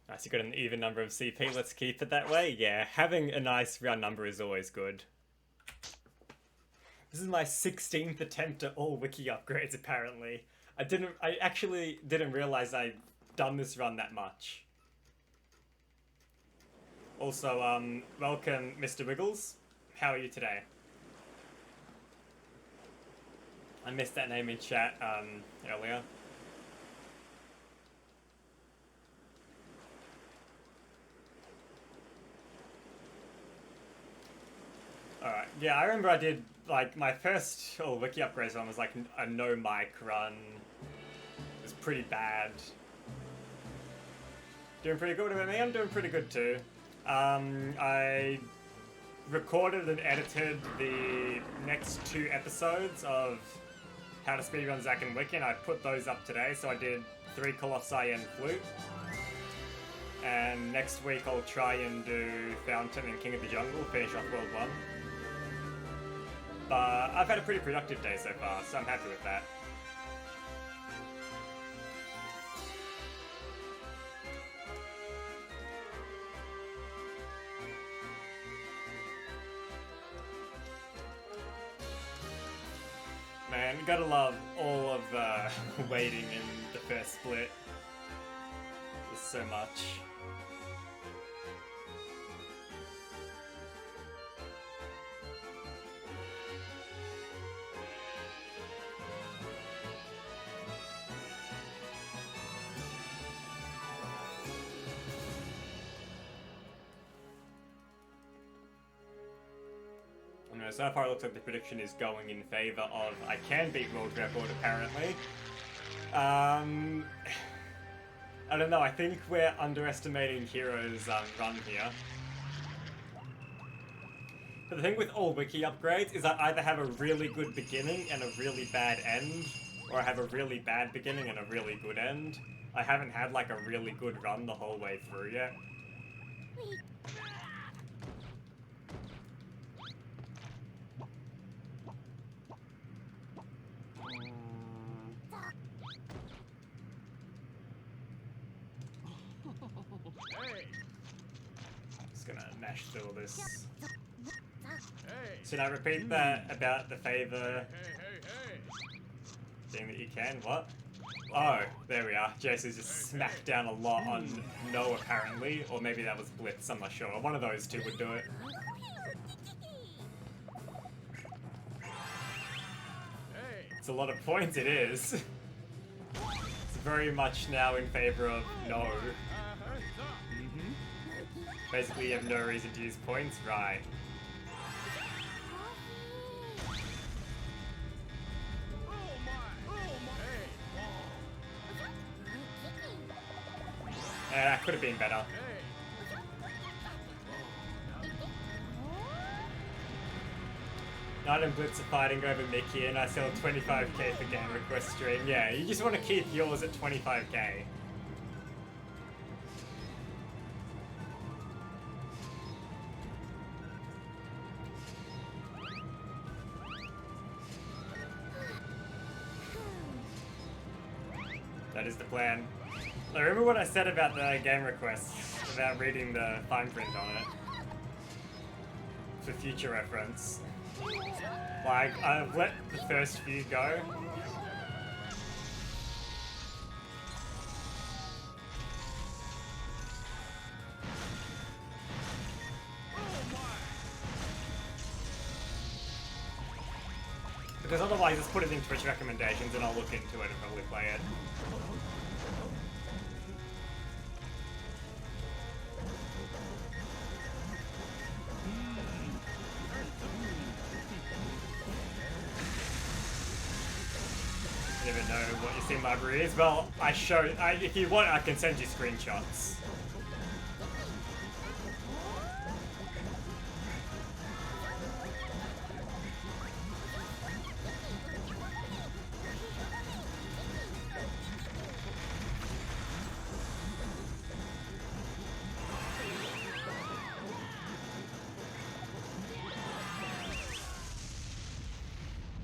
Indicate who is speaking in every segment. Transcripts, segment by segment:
Speaker 1: Nice, you got an even number of CP. Let's keep it that way. Yeah, having a nice round number is always good. This is my 16th attempt at all wiki upgrades, apparently. I actually didn't realize I'd done this run that much. Also, welcome, Mr. Wiggles. How are you today? I missed that name in chat, earlier. Alright, yeah, I remember I did, like, my first wiki upgrades one was like a no mic run. It was pretty bad. Doing pretty good with me, I'm doing pretty good too. I recorded and edited the next 2 episodes of How to Speedrun Zack and Wiki, and I put those up today, so I did 3 Colossi and Flute. And next week I'll try and do Fountain and King of the Jungle, finish off World 1. But I've had a pretty productive day so far, so I'm happy with that. Man, gotta love all of the waiting in the first split. There's so much. So far it looks like the prediction is going in favor of I can beat world record, apparently. I don't know, I think we're underestimating Hero's run here. But the thing with all wiki upgrades is I either have a really good beginning and a really bad end, or I have a really bad beginning and a really good end. I haven't had like a really good run the whole way through yet. Just gonna mash through all this. Should I repeat that about the favor thing that you can? What? Oh, there we are. Jason's just smacked down a lot on no, apparently. Or maybe that was Blitz, I'm not sure. One of those two would do it. It's a lot of points, it is. It's very much now in favor of no. Basically, you have no reason to use points, right? That could have been better. Knight and Blitz are fighting over Mickey, and I sell 25k for game request stream. Yeah, you just want to keep yours at 25k. That is the plan. I remember what I said about the game requests, about reading the fine print on it. For future reference. Like, I've let the first few go. Because otherwise, just put it in Twitch recommendations and I'll look into it and probably play it. Never know what your Steam library is. Well, if you want, I can send you screenshots.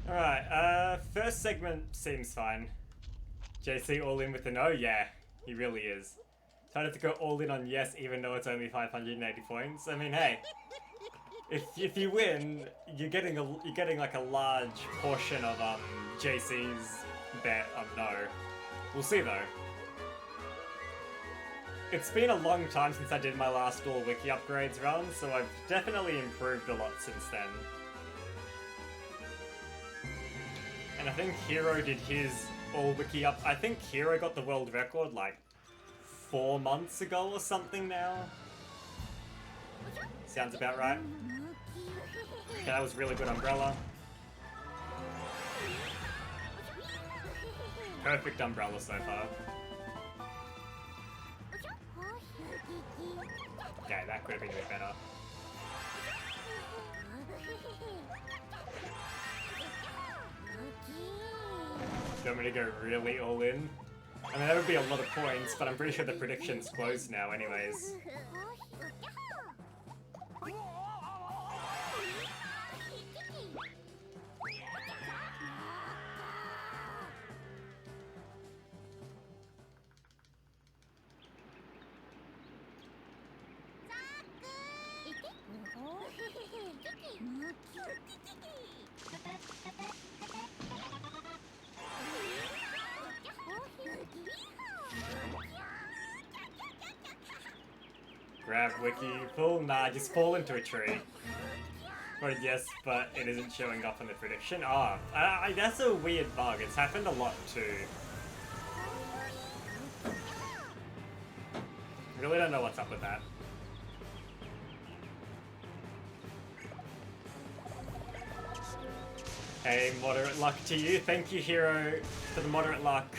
Speaker 1: Alright, first segment seems fine. JC all in with an O? Yeah, he really is. Decided to go all in on yes, even though it's only 580 points. I mean, hey, if you win, you're getting like a large portion of JC's bet of no. We'll see though. It's been a long time since I did my last all wiki upgrades run, so I've definitely improved a lot since then. And I think Hero did his all wiki up. I think Hero got the world record like 4 months ago or something now. Sounds about right. Okay, that was really good umbrella. Perfect umbrella so far. Okay, that could have been a bit better. Do you want me to go really all in? I mean, that would be a lot of points, but I'm pretty sure the prediction's closed now anyways. Grab Wiki, pull, nah, just fall into a tree. Or yes, but it isn't showing up on the prediction. Ah, that's a weird bug, it's happened a lot too. Really don't know what's up with that. Hey, moderate luck to you. Thank you, Hero, for the moderate luck.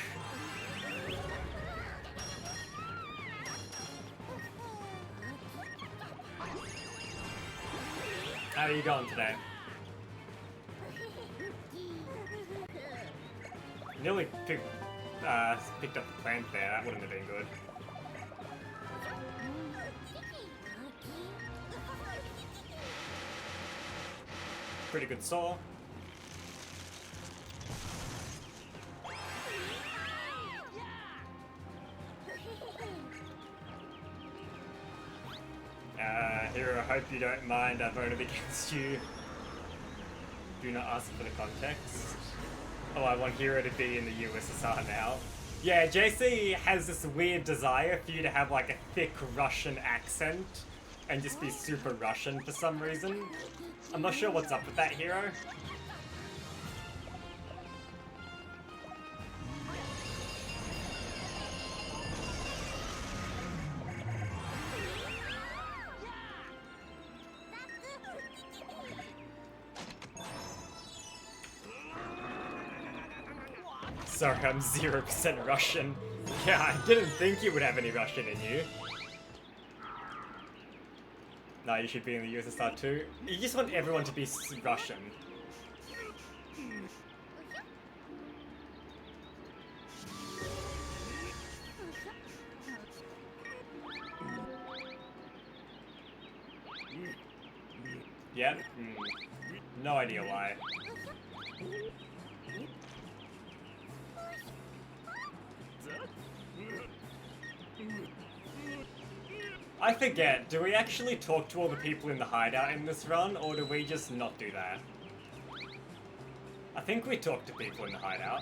Speaker 1: How are you going today? Nearly picked up the plant there. That wouldn't have been good. Pretty good saw. Hero, I hope you don't mind I voted against you. Do not ask for the context. Oh, I want Hero to be in the USSR now. Yeah, JC has this weird desire for you to have like a thick Russian accent and just be super Russian for some reason. I'm not sure what's up with that, Hero. Sorry, I'm 0% Russian. Yeah, I didn't think you would have any Russian in you. No, you should be in the USSR too. You just want everyone to be Russian. Yep. No idea why. I forget, do we actually talk to all the people in the hideout in this run, or do we just not do that? I think we talk to people in the hideout.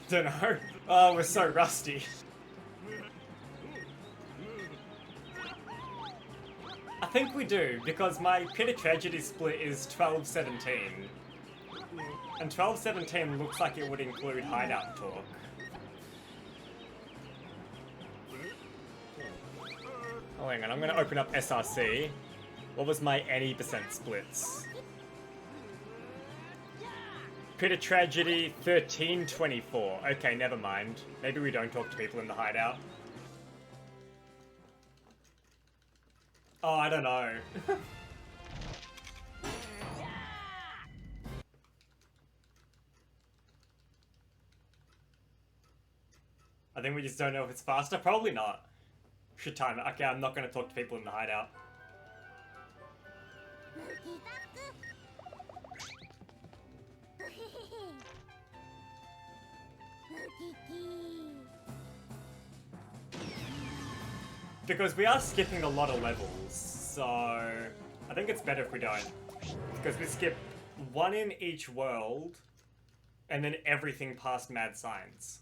Speaker 1: Don't know. Oh, we're so rusty. I think we do, because my Pit of Tragedy split is 12-17. And 12-17 looks like it would include hideout talk. Oh, hang on, I'm gonna open up SRC. What was my any percent splits? Pit of Tragedy, 13-24. Okay, never mind. Maybe we don't talk to people in the hideout. Oh, I don't know. I think we just don't know if it's faster. Probably not. Should time it. Okay, I'm not going to talk to people in the hideout. Because we are skipping a lot of levels, so I think it's better if we don't. Because we skip one in each world, and then everything past Mad Science.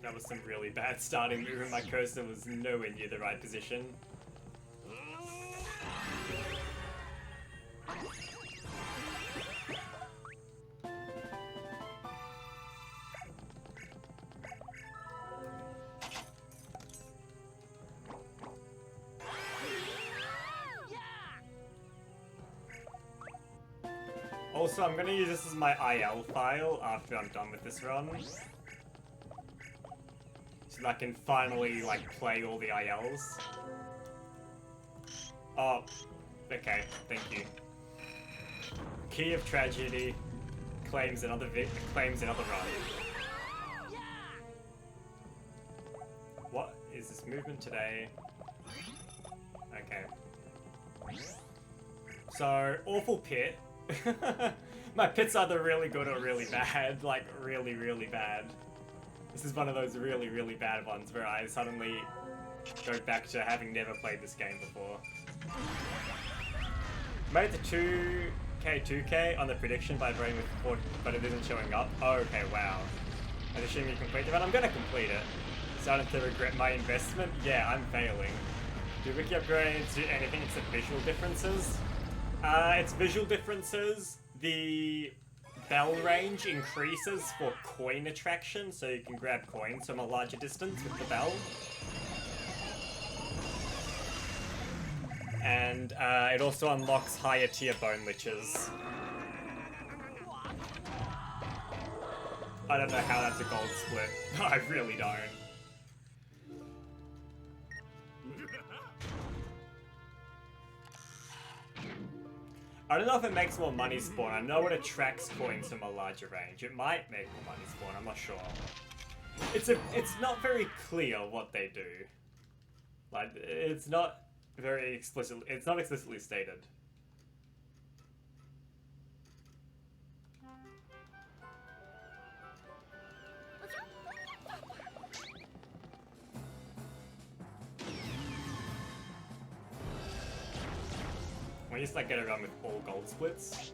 Speaker 1: That was some really bad starting movement. My cursor was nowhere near the right position. Also, I'm gonna use this as my IL file after I'm done with this run. So I can finally, like, play all the ILs. Oh, okay, thank you. Key of Tragedy claims another run. What is this movement today? Okay. So, awful pit. My pit's either really good or really bad. Like, really, really bad. This is one of those really, really bad ones where I suddenly go back to having never played this game before. Made it to 2K on the prediction by voting with 4, but it isn't showing up. Oh, okay, wow. I assume you complete the run. I'm gonna complete it. Starting to regret my investment? Yeah, I'm failing. Do Wiki upgrades do anything except visual differences? It's visual differences. The bell range increases for coin attraction, so you can grab coins from a larger distance with the bell. And it also unlocks higher tier bone liches. I don't know how that's a gold split. I really don't. I don't know if it makes more money spawn. I know it attracts coins from a larger range. It might make more money spawn, I'm not sure. It's not very clear what they do. Like, it's not very explicit. It's not explicitly stated. We just like get around with all gold splits.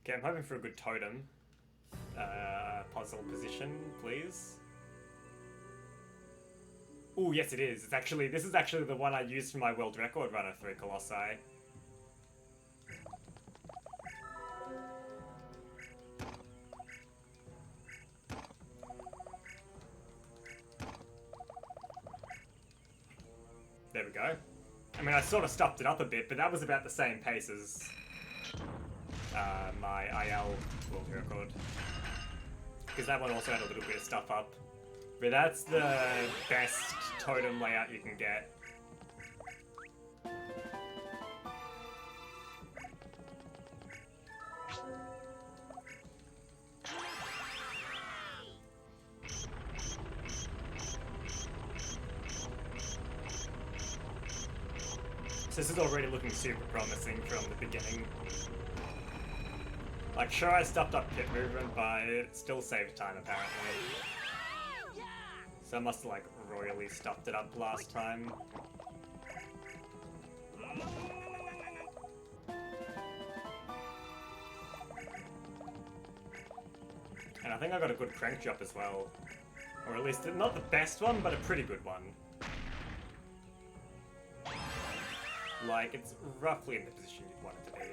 Speaker 1: Okay, I'm hoping for a good totem. Puzzle position, please. Oh, yes it is. This is actually the one I used for my world record run of 3 Colossi. There we go. I mean, I sort of stuffed it up a bit, but that was about the same pace as my IL world record. Because that one also had a little bit of stuff up. But that's the best totem layout you can get. So this is already looking super promising from the beginning. Like, sure, I stuffed up pit movement, but it still saved time, apparently. So I must have, like, royally stuffed it up last time. And I think I got a good crank drop as well. Or at least, not the best one, but a pretty good one. Like, it's roughly in the position you'd want it to be.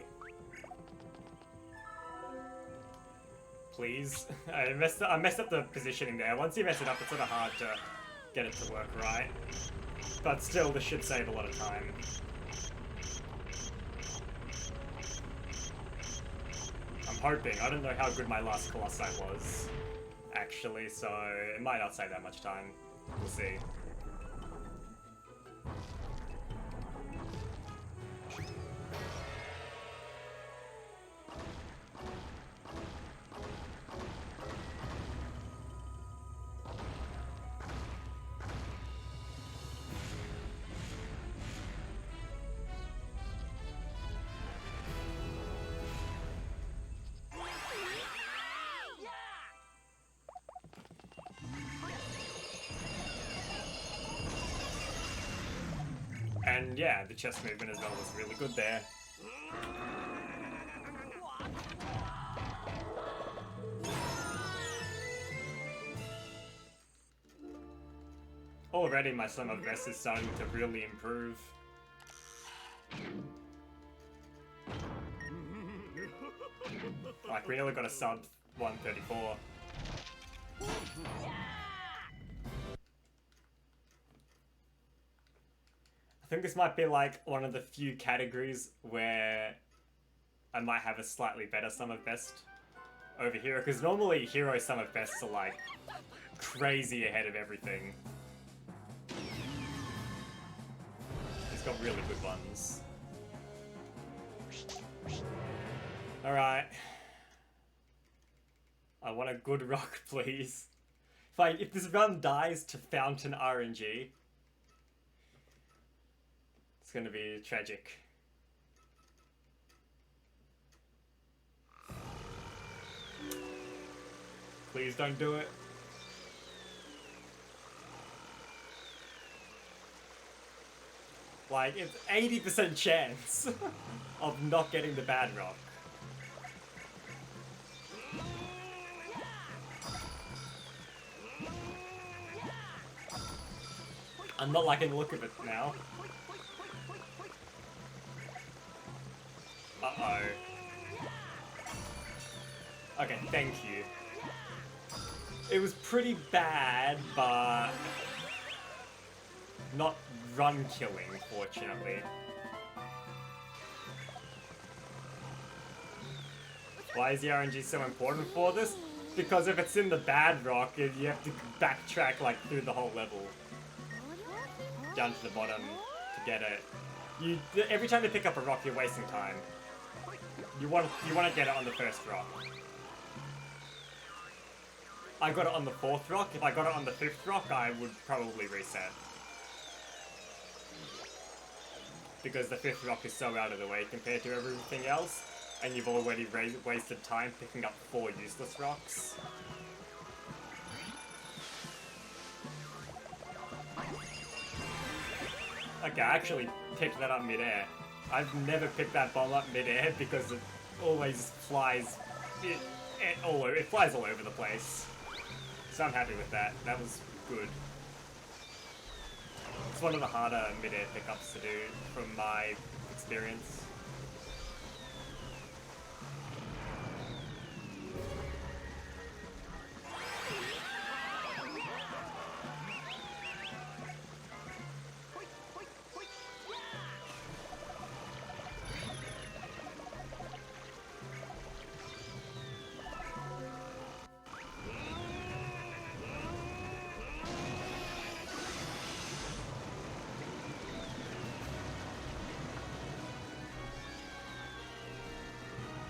Speaker 1: Please. I messed up the positioning there. Once you mess it up, it's sort of hard to get it to work right. But still, this should save a lot of time. I'm hoping. I don't know how good my last Colossi was actually, so it might not save that much time. We'll see. And yeah, the chest movement as well was really good there. Already my sum of best is starting to really improve. Like, we nearly got a sub 134. I think this might be like one of the few categories where I might have a slightly better sum of best over hero, because normally hero sum of bests are like crazy ahead of everything. He's got really good ones. Alright. I want a good rock, please. If this run dies to Fountain RNG, it's gonna be tragic. Please don't do it. Like, it's 80% chance of not getting the bad rock. I'm not liking the look of it now. Uh-oh. Okay, thank you. It was pretty bad, but not run killing, fortunately. Why is the RNG so important for this? Because if it's in the bad rock, you have to backtrack like through the whole level. Down to the bottom to get it. Every time you pick up a rock, you're wasting time. You want to get it on the first rock. I got it on the 4th rock. If I got it on the 5th rock, I would probably reset. Because the 5th rock is so out of the way compared to everything else, and you've already wasted time picking up 4 useless rocks. Okay, I actually picked that up mid-air. I've never picked that bomb up mid-air because it always flies. It flies all over the place. So I'm happy with that. That was good. It's one of the harder mid-air pickups to do from my experience.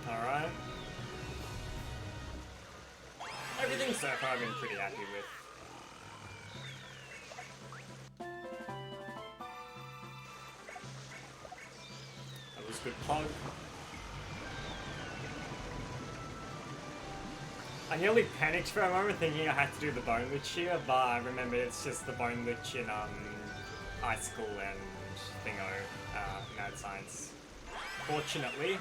Speaker 1: Alright. Everything so far I've been pretty happy with. That was good pog. I nearly panicked for a moment thinking I had to do the Bone Lich here, but I remember it's just the Bone Lich in Icicle and Thingo, Mad Science. Fortunately.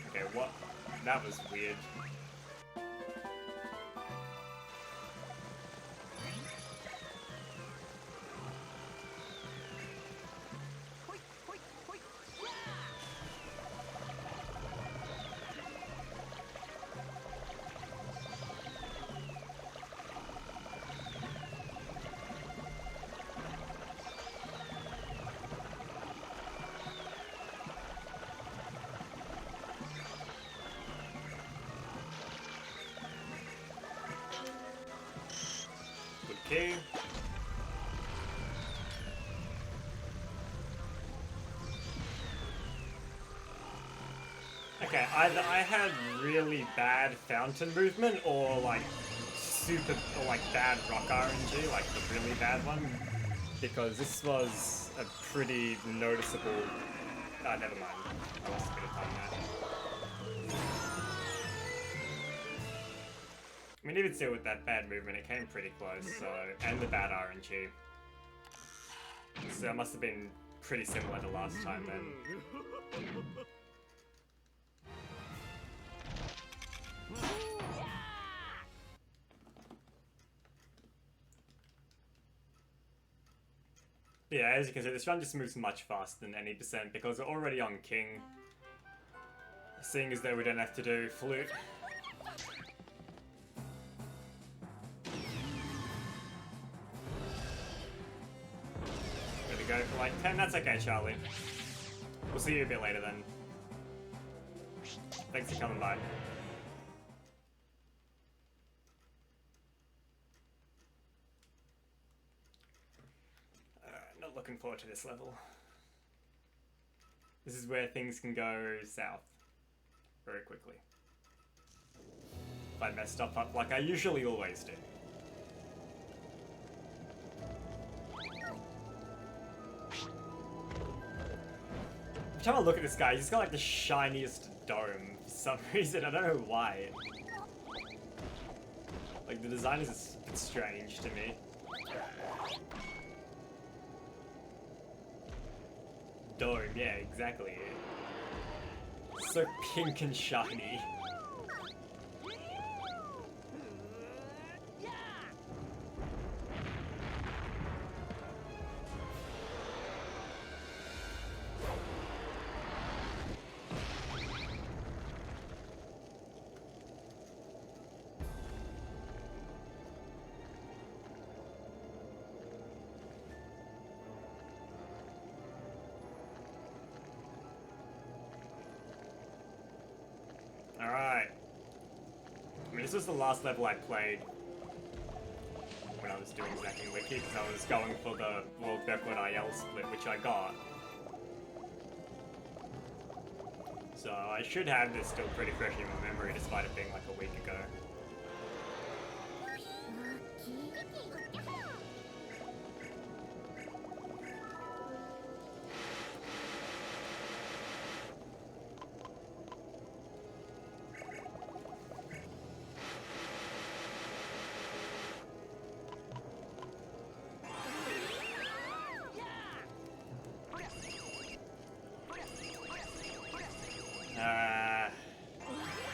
Speaker 1: Okay, what? That was weird. key. Okay, either I had really bad fountain movement or like super or like bad rock RNG, like the really bad one, because this was a pretty noticeable. Oh, never mind. I lost a bit of time there. I mean, even still with that bad movement, it came pretty close. So, and the bad RNG, so it must have been pretty similar to last time then. Yeah, as you can see, this run just moves much faster than any percent because we're already on King. Seeing as though we don't have to do Flute. Gonna go for like 10, that's okay, Charlie. We'll see you a bit later then. Thanks for coming by. Not looking forward to this level. This is where things can go south very quickly. If I mess stuff up like I usually always do. Every time I look at this guy, he's got like the shiniest dome for some reason. I don't know why. Like the design is a bit strange to me. Dome, yeah, exactly. So pink and shiny. Alright. I mean, this was the last level I played when I was doing Zack and Wiki, because I was going for the World Record IL split, which I got. So I should have this still pretty fresh in my memory, despite it being like a week ago.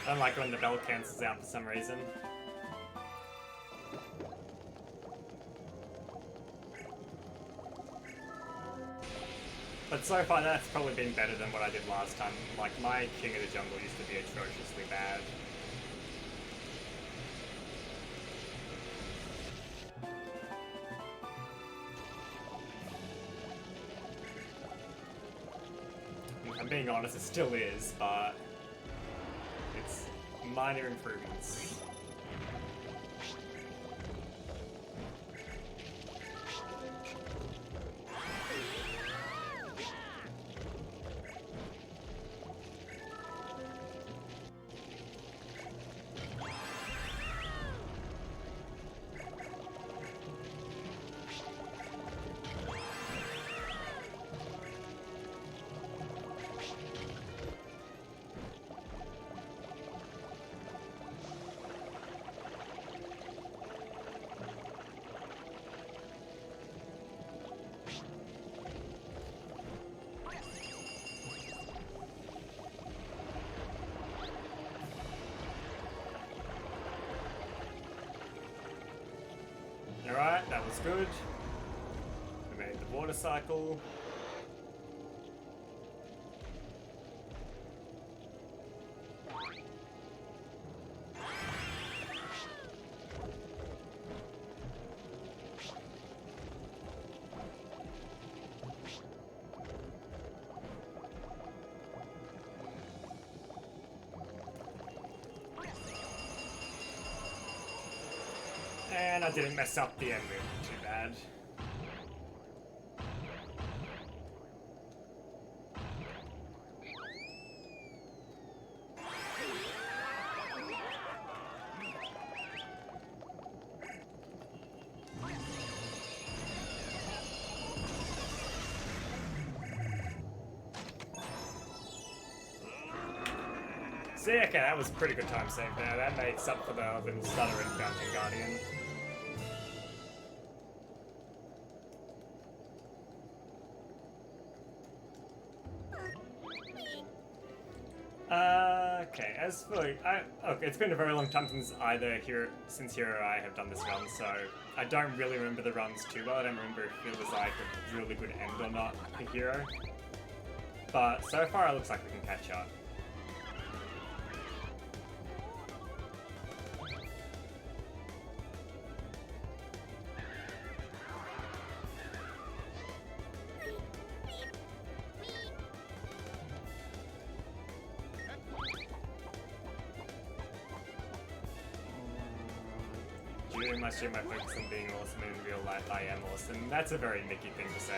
Speaker 1: I don't like when the bell cancels out for some reason. But so far that's probably been better than what I did last time. Like my King of the Jungle used to be atrociously bad. If I'm being honest, it still is, but it's minor improvements. Alright, that was good. We made the water cycle. And I didn't mess up the end move. bad. See, okay, that was a pretty good time save there. That makes up for the little stutter in Fountain Guardian. Okay, as for okay, it's been a very long time since Hero or I have done this run, so I don't really remember the runs too well. I don't remember if it was like a really good end or not for Hero. But so far it looks like we can catch up. During my stream, I focus on being awesome, and in real life I am awesome. That's a very Mickey thing to say.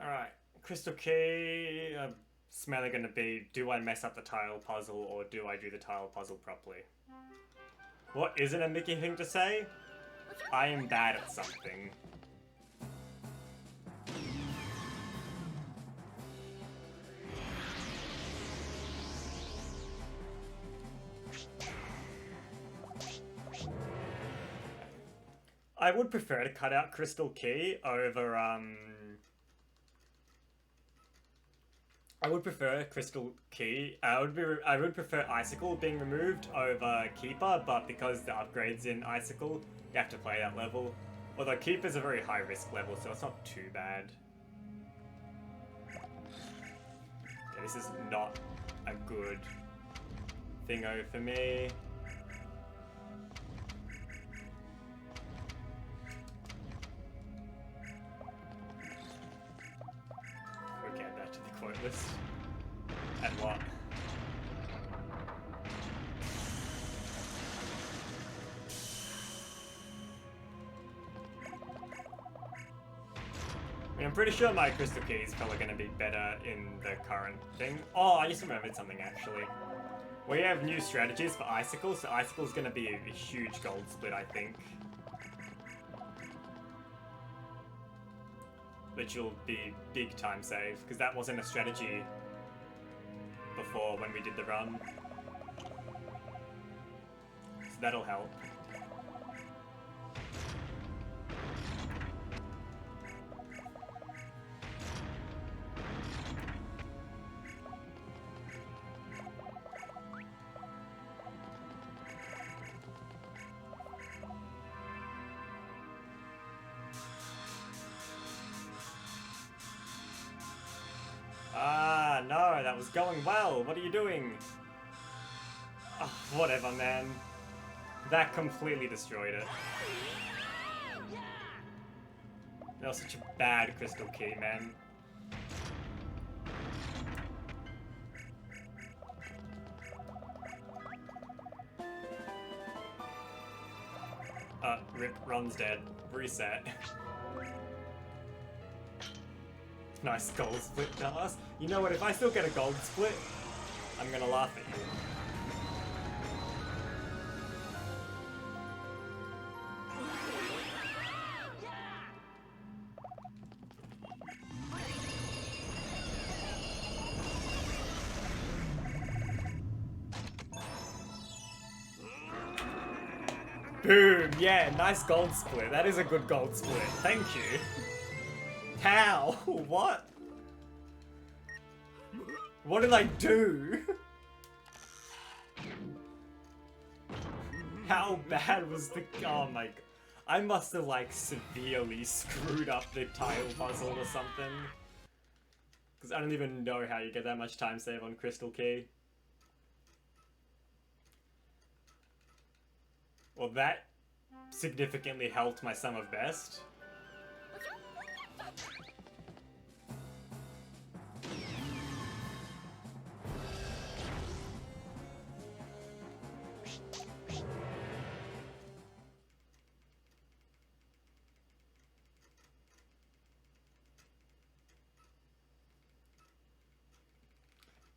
Speaker 1: Alright, Crystal Key, it's mainly going to be, do I mess up the tile puzzle or do I do the tile puzzle properly? What isn't a Mickey thing to say? I am bad at something. I would prefer to cut out Crystal Key over, I would prefer Crystal Key. I would prefer Icicle being removed over Keeper, but because the upgrades in Icicle, you have to play that level. Although Keeper's a very high risk level, so it's not too bad. Okay, this is not a good thingo for me. Okay, back to the quote list. And what? I mean, I'm pretty sure my Crystal Key is probably going to be better in the current thing. Oh, I just remembered something actually. We have new strategies for Icicle, so Icicle is going to be a huge gold split, I think. Which will be big time save, because that wasn't a strategy before when we did the run. So that'll help. Ah, no, that was going well. What are you doing? Oh, whatever, man. That completely destroyed it. That was such a bad Crystal Key, man. Rip, Ron's dead. Reset. Nice gold split, dumbass. You know what, if I still get a gold split, I'm gonna laugh at you. Boom! Yeah, nice gold split. That is a good gold split. Thank you. How? What? What did I do? How bad was the... Oh my... I must have like severely screwed up the tile puzzle or something. Because I don't even know how you get that much time save on Crystal Key. Well, that significantly helped my sum of best.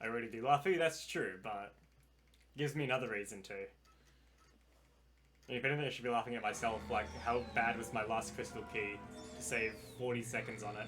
Speaker 1: I already do Luffy, that's true, but gives me another reason to. If anything, I should be laughing at myself, like, how bad was my last crystal key to save 40 seconds on it.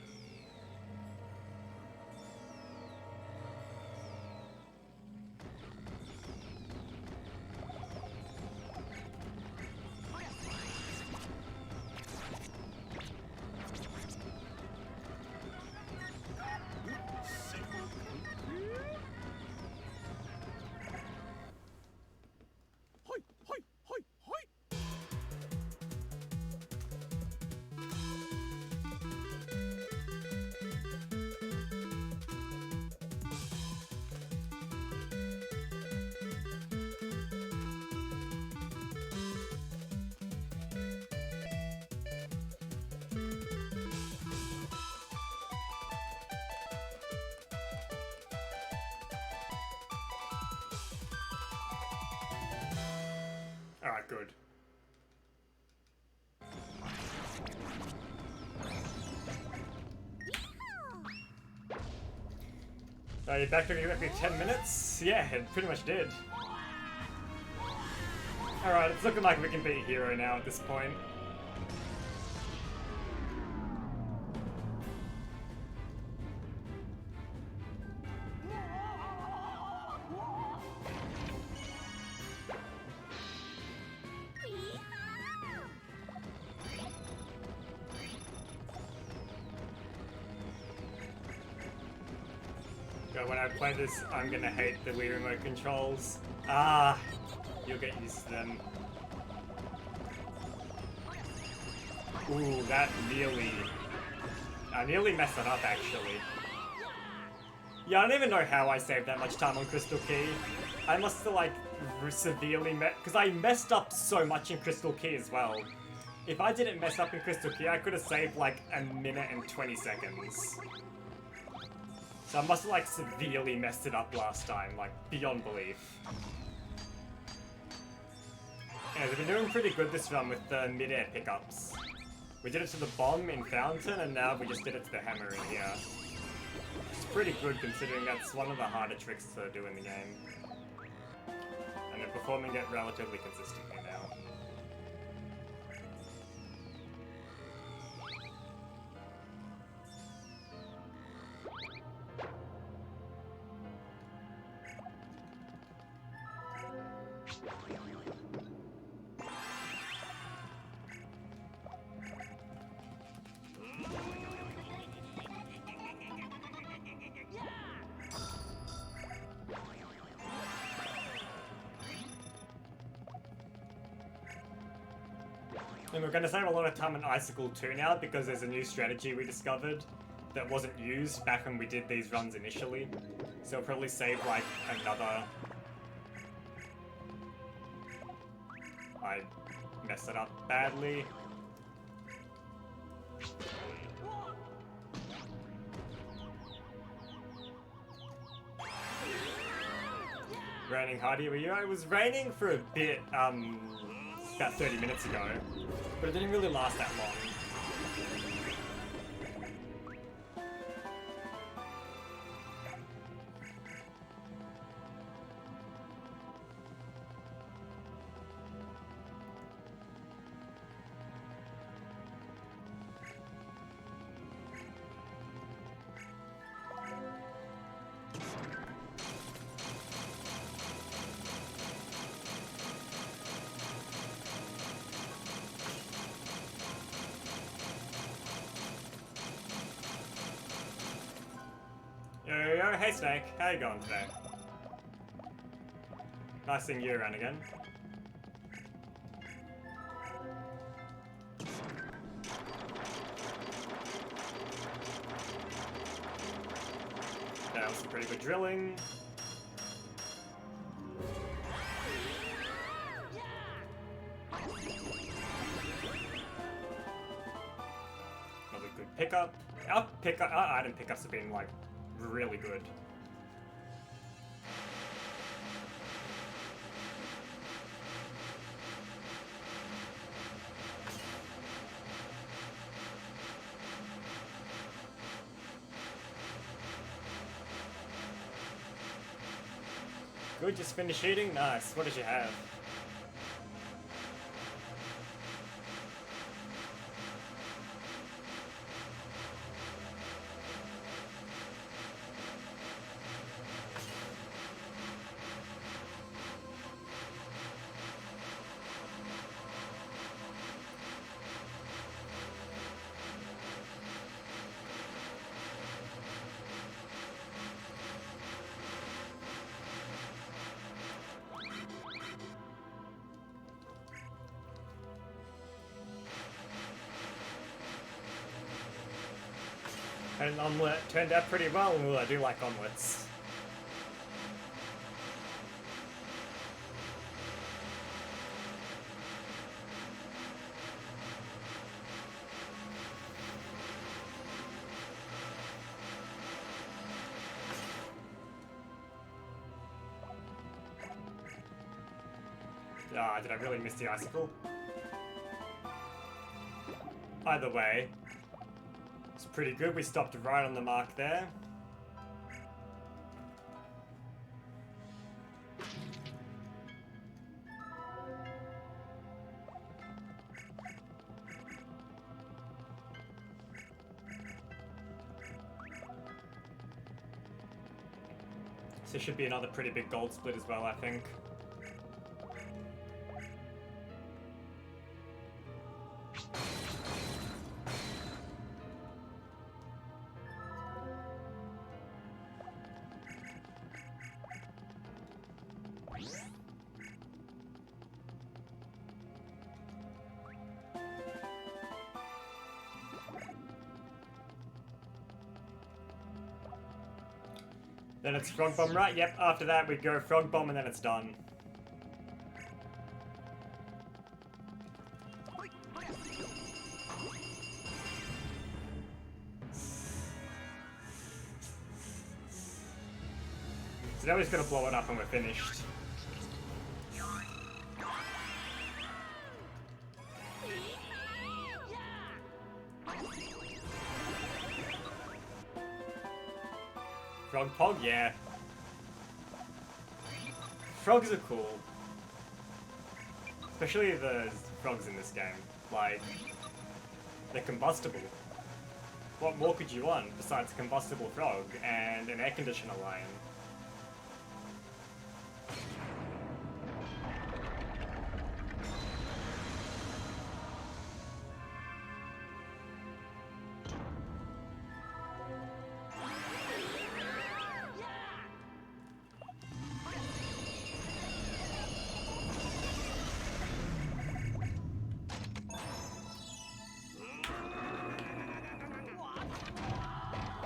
Speaker 1: Alright, good. So you back to exactly 10 minutes? Yeah, it pretty much did. Alright, it's looking like we can beat Hero now at this point. When I play this, I'm gonna hate the Wii remote controls. Ah, you'll get used to them. Ooh, that nearly... I nearly messed it up, actually. Yeah, I don't even know how I saved that much time on Crystal Key. I must have, like, severely because I messed up so much in Crystal Key as well. If I didn't mess up in Crystal Key, I could have saved, like, a minute and 20 seconds. So I must have, like, severely messed it up last time, like, beyond belief. Yeah, we've been doing pretty good this run with the mid-air pickups. We did it to the bomb in Fountain, and now we just did it to the hammer in here. It's pretty good considering that's one of the harder tricks to do in the game. And they're performing it relatively consistently now. And we're going to save a lot of time on Icicle 2 now because there's a new strategy we discovered that wasn't used back when we did these runs initially. So we'll probably save like another... I messed it up badly. Raining hard here, were you? It was raining for a bit, about 30 minutes ago, but it didn't really last that long. Yo, hey Snake, how you going today? Nice seeing you around again. That was some pretty good drilling. pickup. Our item pickups have been like really good. Good, just finish eating? Nice. What did you have? And an omelette turned out pretty well. Ooh, I do like omelettes. Ah, did I really miss the icicle? Either way, it's pretty good. We stopped right on the mark there. So there should be another pretty big gold split as well, I think. Then it's Frog Bomb, right? Yep, after that we go Frog Bomb and then it's done. So now we're just gonna blow it up and we're finished. Frog Pog, yeah. Frogs are cool. Especially the frogs in this game. Like, they're combustible. What more could you want besides a combustible frog and an air conditioner lion?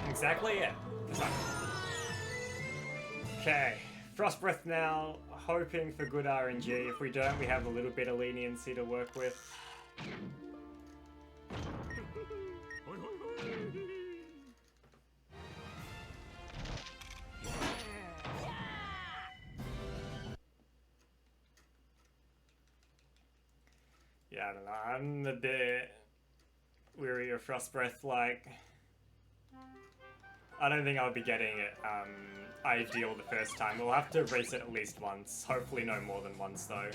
Speaker 1: Exactly, yeah. Okay, Frost Breath now, hoping for good RNG. If we don't, we have a little bit of leniency to work with. Yeah, I don't know, I'm a bit weary of Frost Breath, like... I don't think I'll be getting it ideal the first time. We'll have to race it at least once. Hopefully no more than once though.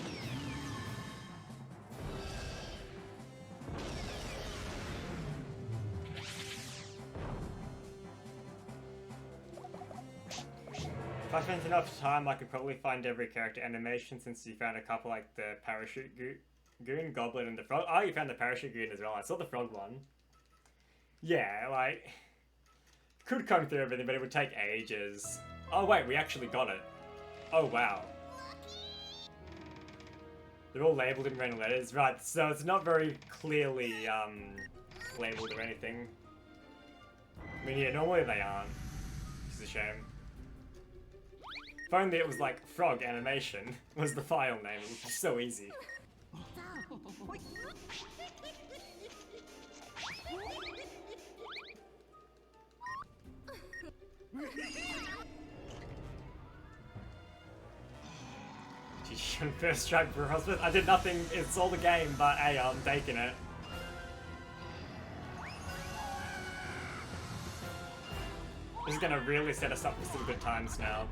Speaker 1: If I spent enough time, I could probably find every character animation since you found a couple like the Parachute Goon, Goblin, and the Frog. Oh, you found the Parachute Goon as well. I saw the Frog one. Yeah, like... Could come through everything, but it would take ages. Oh wait, we actually got it. Oh wow. They're all labelled in random letters. Right, so it's not very clearly labelled or anything. I mean, yeah, normally they aren't. Which is a shame. If only it was like Frog Animation was the file name, it would be so easy. Geez, first strike for Hospice. I did nothing, it's all the game, but hey, I'm taking it. This is gonna really set us up for some good times now.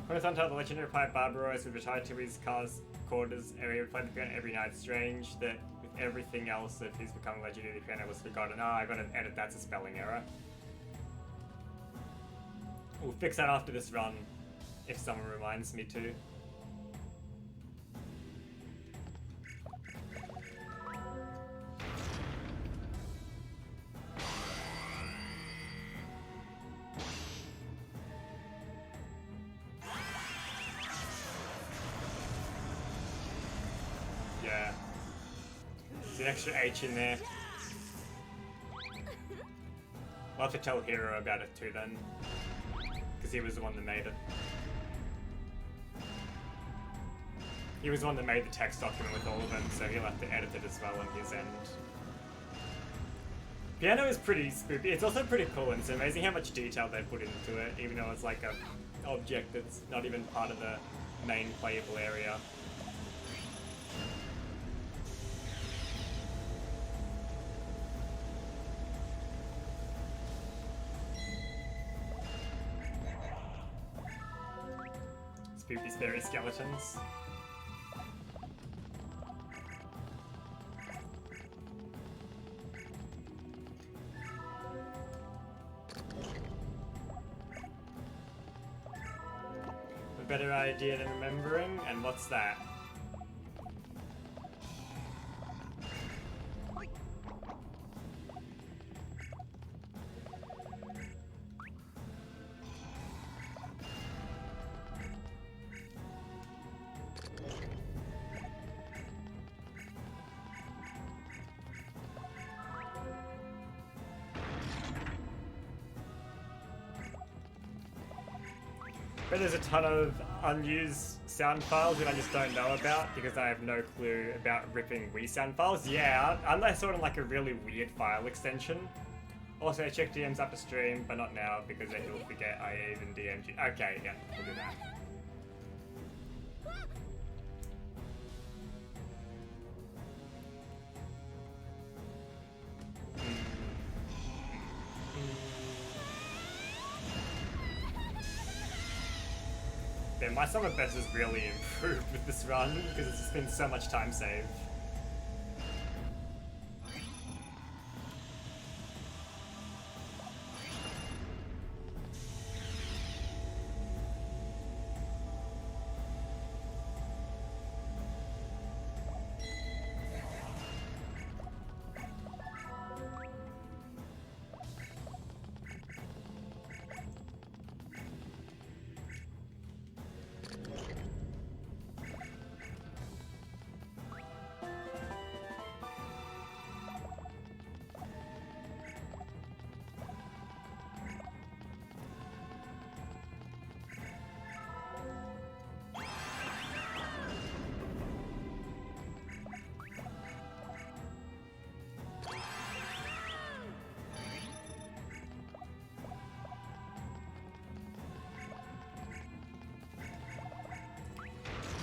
Speaker 1: When it's untitled, the legendary pilot Barbaros would retire to his car's quarters area, playing the piano every night. Strange that with everything else, if he's become legendary, the piano was forgotten. Ah, I gotta edit, that's a spelling error. We'll fix that after this run, if someone reminds me to. Yeah. There's an extra H in there. I'll have to tell Hero about it too then. Because he was the one that made it. He was the one that made the text document with all of them, so he'll have to edit it as well on his end. Piano is pretty spooky. It's also pretty cool, and it's amazing how much detail they put into it, even though it's like a object that's not even part of the main playable area. Spooky scary skeletons. A better idea than remembering, and what's that? But there's a ton of unused sound files that I just don't know about because I have no clue about ripping Wii sound files. Yeah, aren't they sort of like a really weird file extension? Also, check DMs up the stream, but not now because then you'll forget I even DM'd you. Okay, yeah, we'll do that. Man, my summer best has really improved with this run because it's just been so much time saved.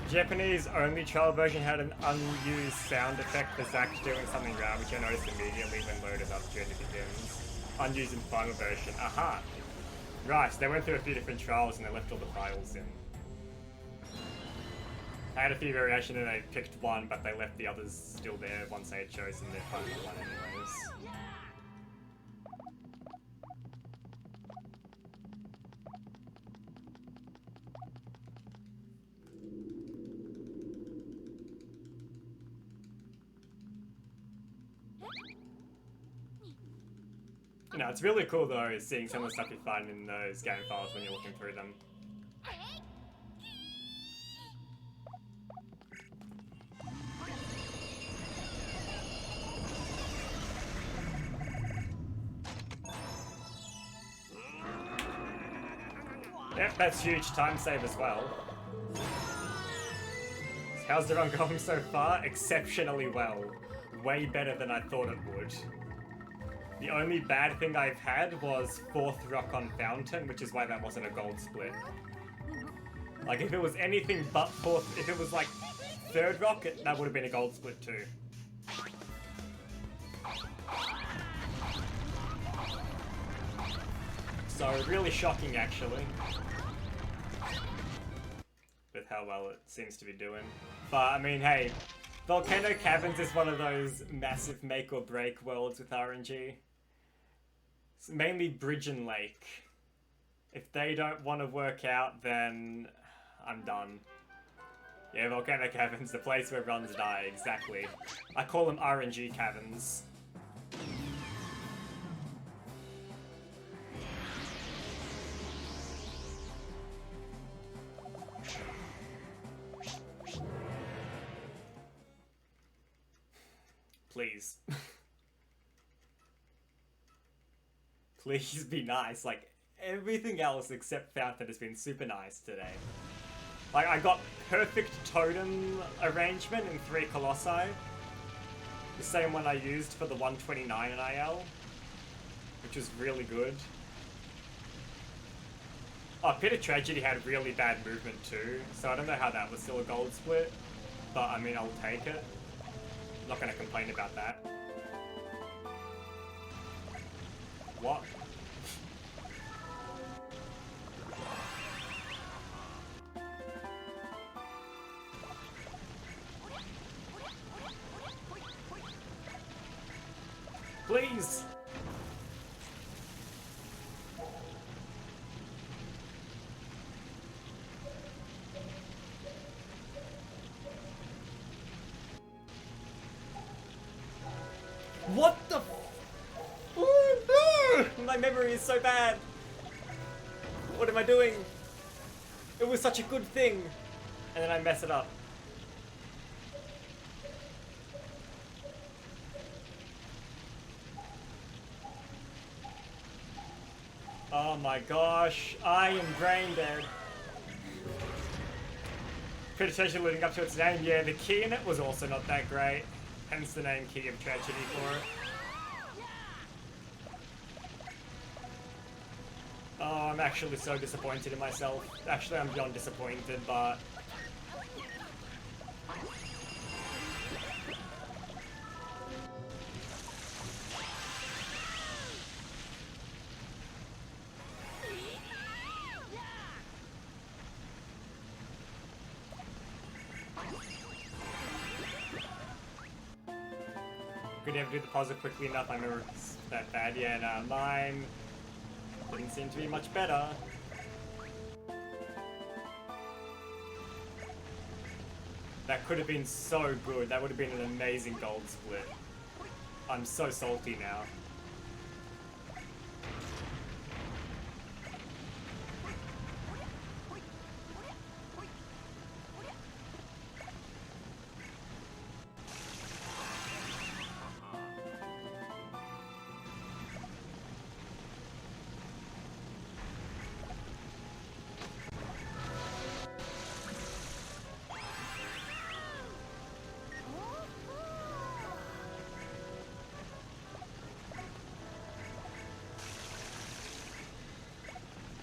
Speaker 1: Japanese only trial version had an unused sound effect for Zack doing something wrong, which I noticed immediately when loaded up during the begins. Unused in final version. Aha! Right, so they went through a few different trials and they left all the files in. I had a few variations and they picked one, but they left the others still there once they had chosen their final one anyways. No, it's really cool though, seeing some of the stuff you find in those game files when you're looking through them. Yep, that's huge time save as well. How's the run going so far? Exceptionally well. Way better than I thought it would. The only bad thing I've had was 4th rock on Fountain, which is why that wasn't a gold split. Like, if it was anything but 4th, if it was like 3rd rock, that would have been a gold split too. So, really shocking actually. With how well it seems to be doing. But, I mean, hey, Volcano Caverns is one of those massive make or break worlds with RNG. It's mainly Bridge and Lake. If they don't want to work out, then I'm done. Yeah, Volcano Caverns, the place where runs die, exactly. I call them RNG caverns. Please. Please be nice. Like, everything else except Fountain has been super nice today. Like, I got perfect totem arrangement in 3 Colossi. The same one I used for the 129 in IL. Which was really good. Oh, Pit of Tragedy had really bad movement too. So I don't know how that was still a gold split. But, I mean, I'll take it. I'm not going to complain about that. What? Please! What the f— oh, no! My memory is so bad! What am I doing? It was such a good thing! And then I mess it up. Oh my gosh, I am brain dead. Pit of Tragedy leading up to its name, yeah, the key in it was also not that great. Hence the name Key of Tragedy for it. Oh, I'm actually so disappointed in myself. Actually, I'm beyond disappointed, but... Could never do the puzzle quickly enough. I remember it's that bad. Yeah, no, mine didn't seem to be much better. That could have been so good. That would have been an amazing gold split. I'm so salty now.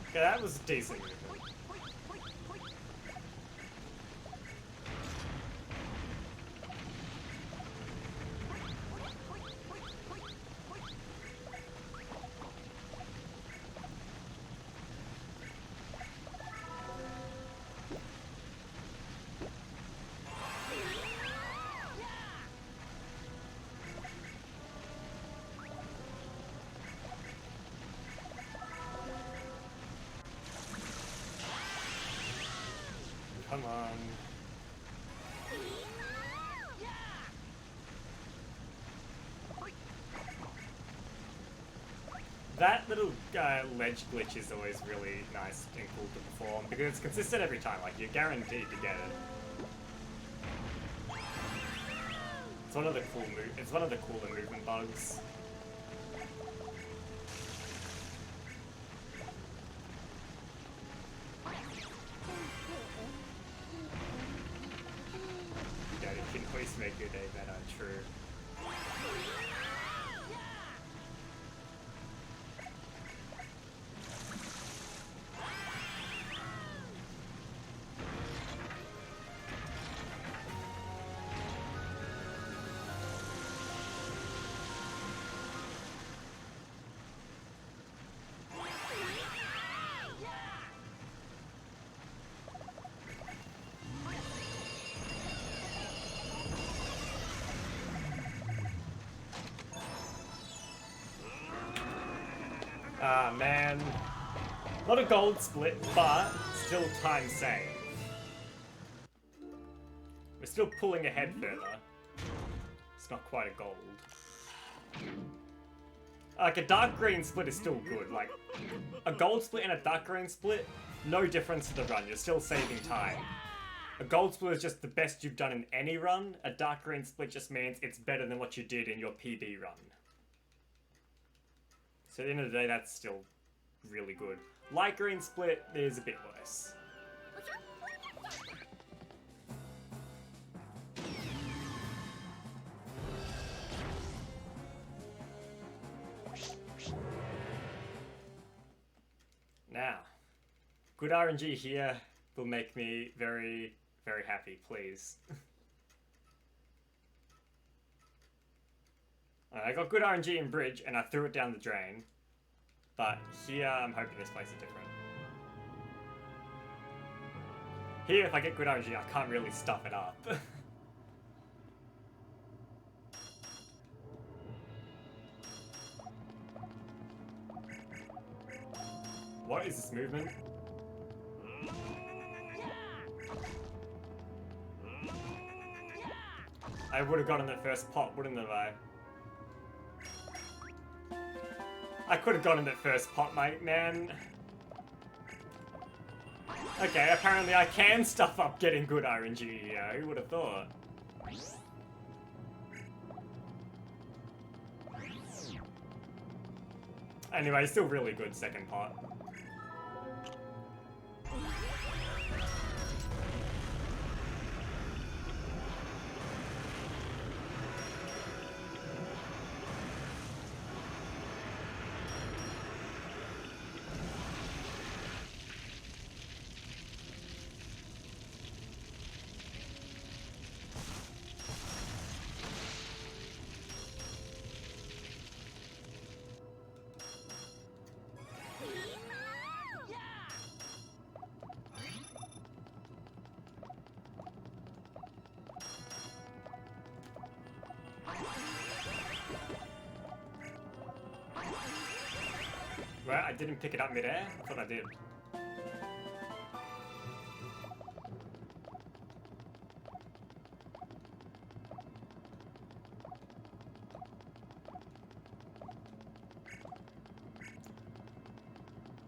Speaker 1: Okay, that was decent movement. Come on. That little ledge glitch is always really nice and cool to perform because it's consistent every time. Like, you're guaranteed to get it. It's one of the cool it's one of the cooler movement bugs. to make your day better, true. Ah, man. Not a gold split, but still time save. We're still pulling ahead further. It's not quite a gold. Like, a dark green split is still good. Like, a gold split and a dark green split, no difference to the run. You're still saving time. A gold split is just the best you've done in any run. A dark green split just means it's better than what you did in your PB run. So at the end of the day, that's still really good. Light green split is a bit worse. Now, good RNG here will make me very, very happy, please. I got good RNG in Bridge, and I threw it down the drain. But here, I'm hoping this place is different. Here, if I get good RNG, I can't really stuff it up. What is this movement? I would have gotten that first pop, wouldn't have I? I could have gotten that first pot, mate, man. Okay, apparently I can stuff up getting good RNG here. Who would have thought? Anyway, still really good second pot. Well, I didn't pick it up mid-air. I thought I did.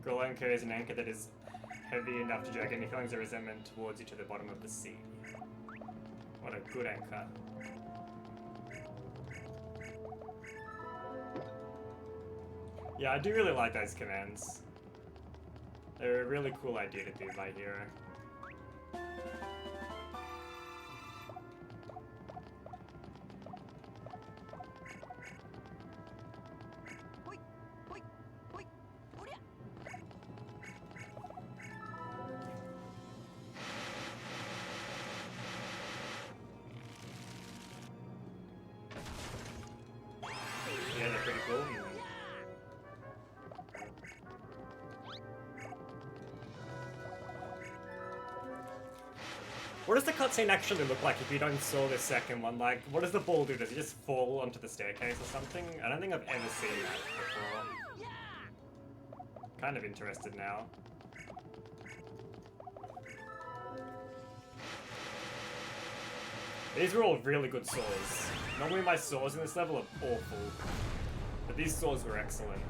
Speaker 1: Golenko is an anchor that is heavy enough to drag any feelings of resentment towards you to the bottom of the sea. What a good anchor. Yeah, I do really like those commands. They're a really cool idea to do by hero. Yeah, they're pretty cool. What does the cutscene actually look like if you don't saw the second one? Like, what does the ball do? Does it just fall onto the staircase or something? I don't think I've ever seen that before. Kind of interested now. These were all really good saws. Normally my saws in this level are awful, but these saws were excellent.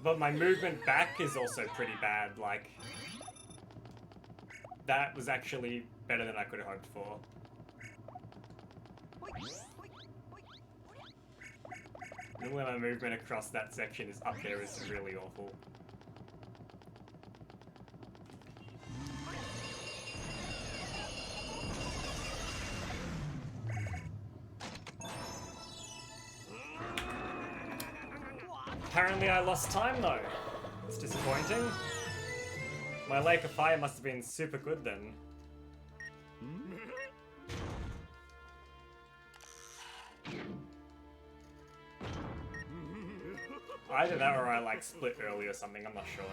Speaker 1: But my movement back is also pretty bad, like... That was actually better than I could have hoped for. Normally my movement across that section is up there is really awful. Apparently I lost time though. It's disappointing. My Lake of Fire must have been super good then. Either that or I like split early or something, I'm not sure.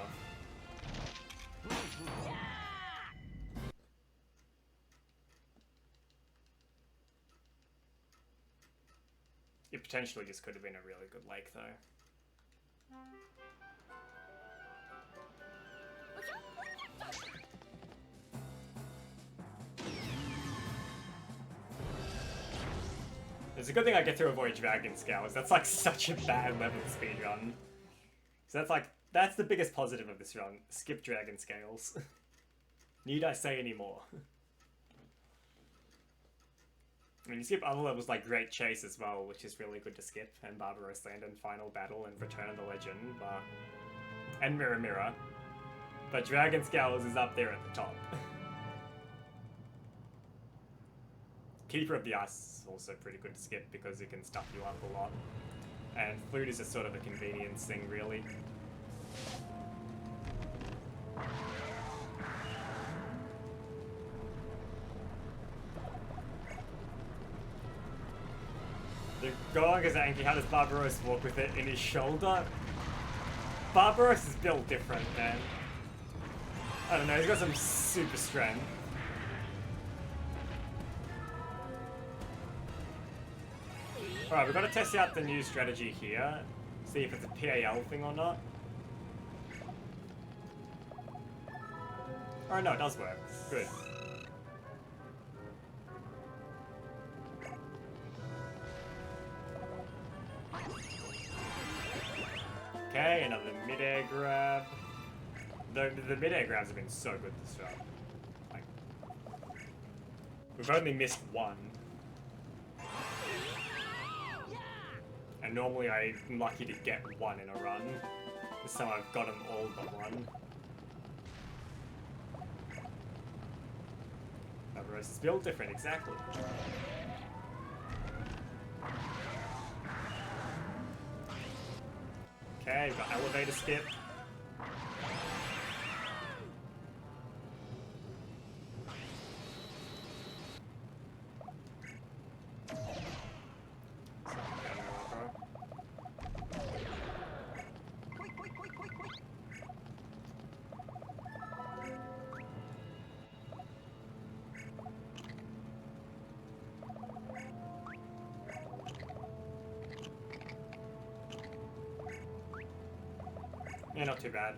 Speaker 1: It potentially just could have been a really good lake though. It's a good thing I get to avoid Dragon Scales. That's like such a bad level speedrun. So that's the biggest positive of this run. Skip Dragon Scales. Need I say any more? I mean, you skip other levels like Great Chase as well, which is really good to skip, and Barbaros Land and Final Battle and Return of the Legend, but... and Mirror Mirror. But Dragon Scales is up there at the top. Keeper of the Ice is also pretty good to skip because it can stuff you up a lot. And Flute is just sort of a convenience thing, really. The Gorg is Anki. How does Barbaros walk with it in his shoulder? Barbaros is built different, man. I don't know, he's got some super strength. Alright, we've got to test out the new strategy here. See if it's a PAL thing or not. Oh no, it does work. Good. Okay, another mid-air grab. The mid-air grabs have been so good this run. Like, we've only missed one. And normally I'm lucky to get one in a run. This time I've got them all but one. Barbaros is built different, exactly. Okay, we've got elevator skip. Yeah, not too bad.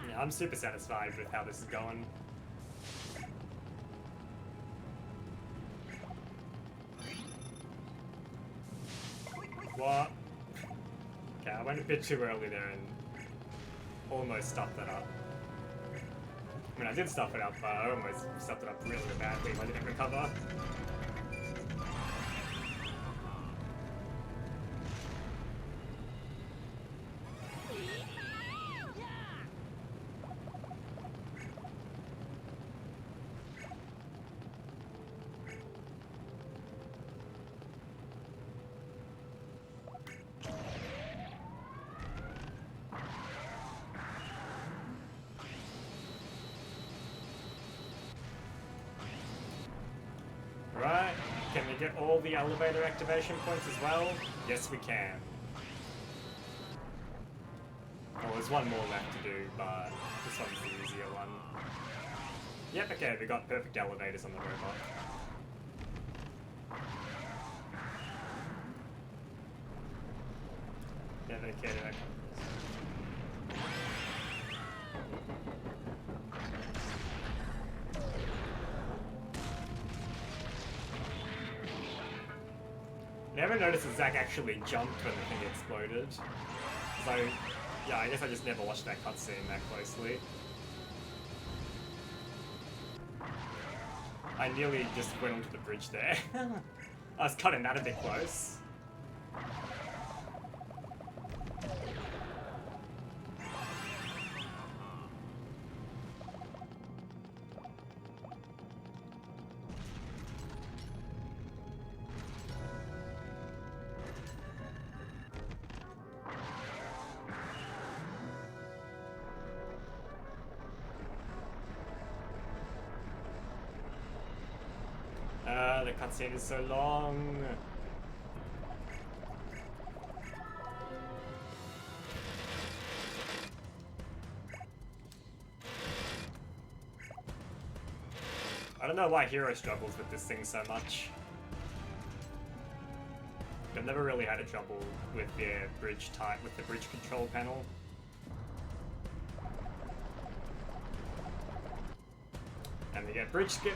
Speaker 1: Yeah, I'm super satisfied with how this is going. What? Okay, I went a bit too early there and almost stuffed that up. I mean, I did stuff it up, but I almost stuffed it up really badly if I didn't recover. Right, can we get all the elevator activation points as well? Yes, we can. Oh, there's one more left to do, but this one's the easier one. Yep, okay, we got perfect elevators on the robot. Dedicated. You ever noticed that Zack actually jumped when the thing exploded? So, yeah, I guess I just never watched that cutscene that closely. I nearly just went onto the bridge there. I was cutting that a bit close. The cutscene is so long. I don't know why Hero struggles with this thing so much. I've never really had a trouble with the bridge type, with the bridge control panel. And we get bridge skip.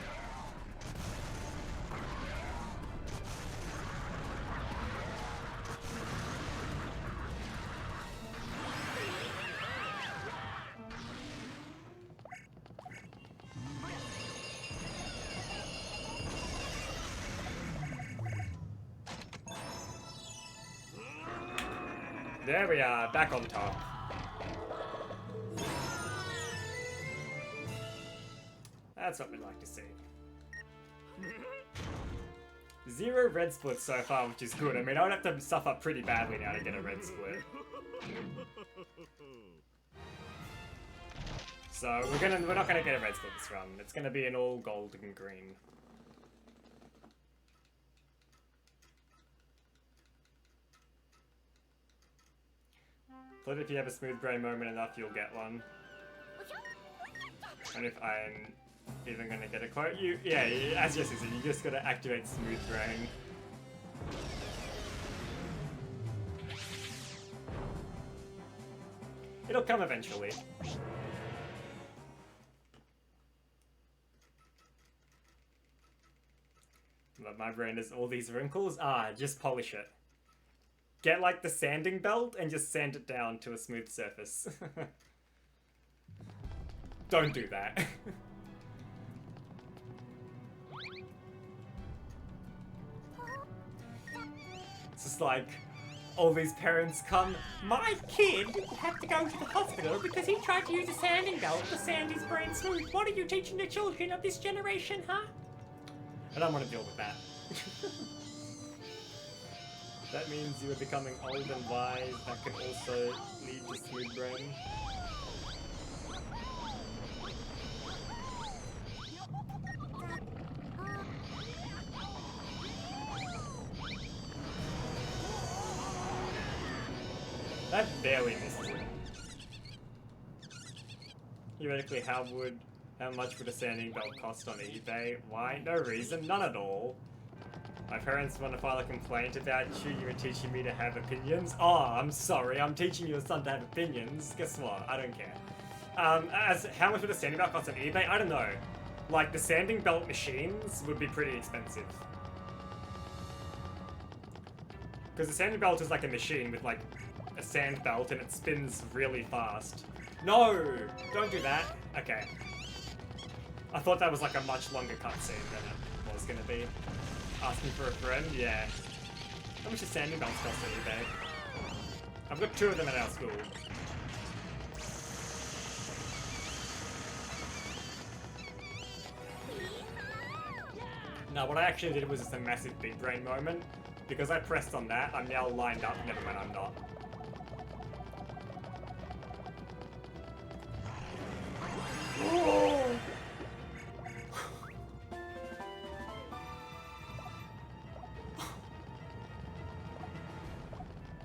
Speaker 1: There we are, back on top. That's what we'd like to see. 0 red splits so far, which is good. I mean, I would have to suffer pretty badly now to get a red split. So we're not gonna get a red split this run. It's gonna be an all gold and green. But if you have a smooth brain moment enough, you'll get one. And if I'm even gonna get a quote, as Jesse said, you just gotta activate smooth brain. It'll come eventually. But my brain has all these wrinkles. Just polish it. Get like the sanding belt and just sand it down to a smooth surface. Don't do that. It's just like all these parents come, my kid had to go to the hospital because he tried to use a sanding belt to sand his brain smooth. What are you teaching the children of this generation, huh? I don't want to deal with that. That means you are becoming old and wise. That can also lead to smooth brain. That barely misses it. Theoretically, how much would a sanding belt cost on eBay? Why? No reason, none at all. My parents want to file a complaint about you. You were teaching me to have opinions. Oh, I'm sorry. I'm teaching your son to have opinions. Guess what? I don't care. How much would a sanding belt cost on eBay? I don't know. Like, the sanding belt machines would be pretty expensive. Because the sanding belt is like a machine with, like, a sand belt and it spins really fast. No! Don't do that. Okay. I thought that was like a much longer cutscene than it was going to be. Asking for a friend? Yeah. How much does sanding belts cost on eBay? I've got 2 of them at our school. No, what I actually did was just a massive big brain moment. Because I pressed on that, I'm now lined up. Never mind, I'm not. Oh!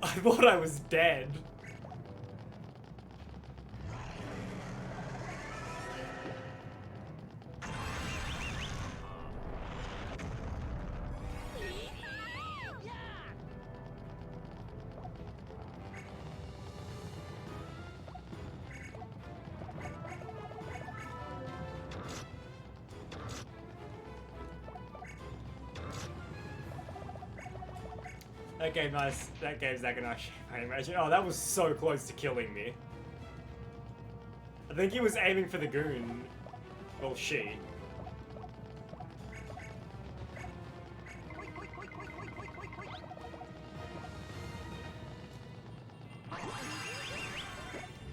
Speaker 1: I thought I was dead. That gave Zack a nice animation. Oh, that was so close to killing me. I think he was aiming for the goon. Well, she.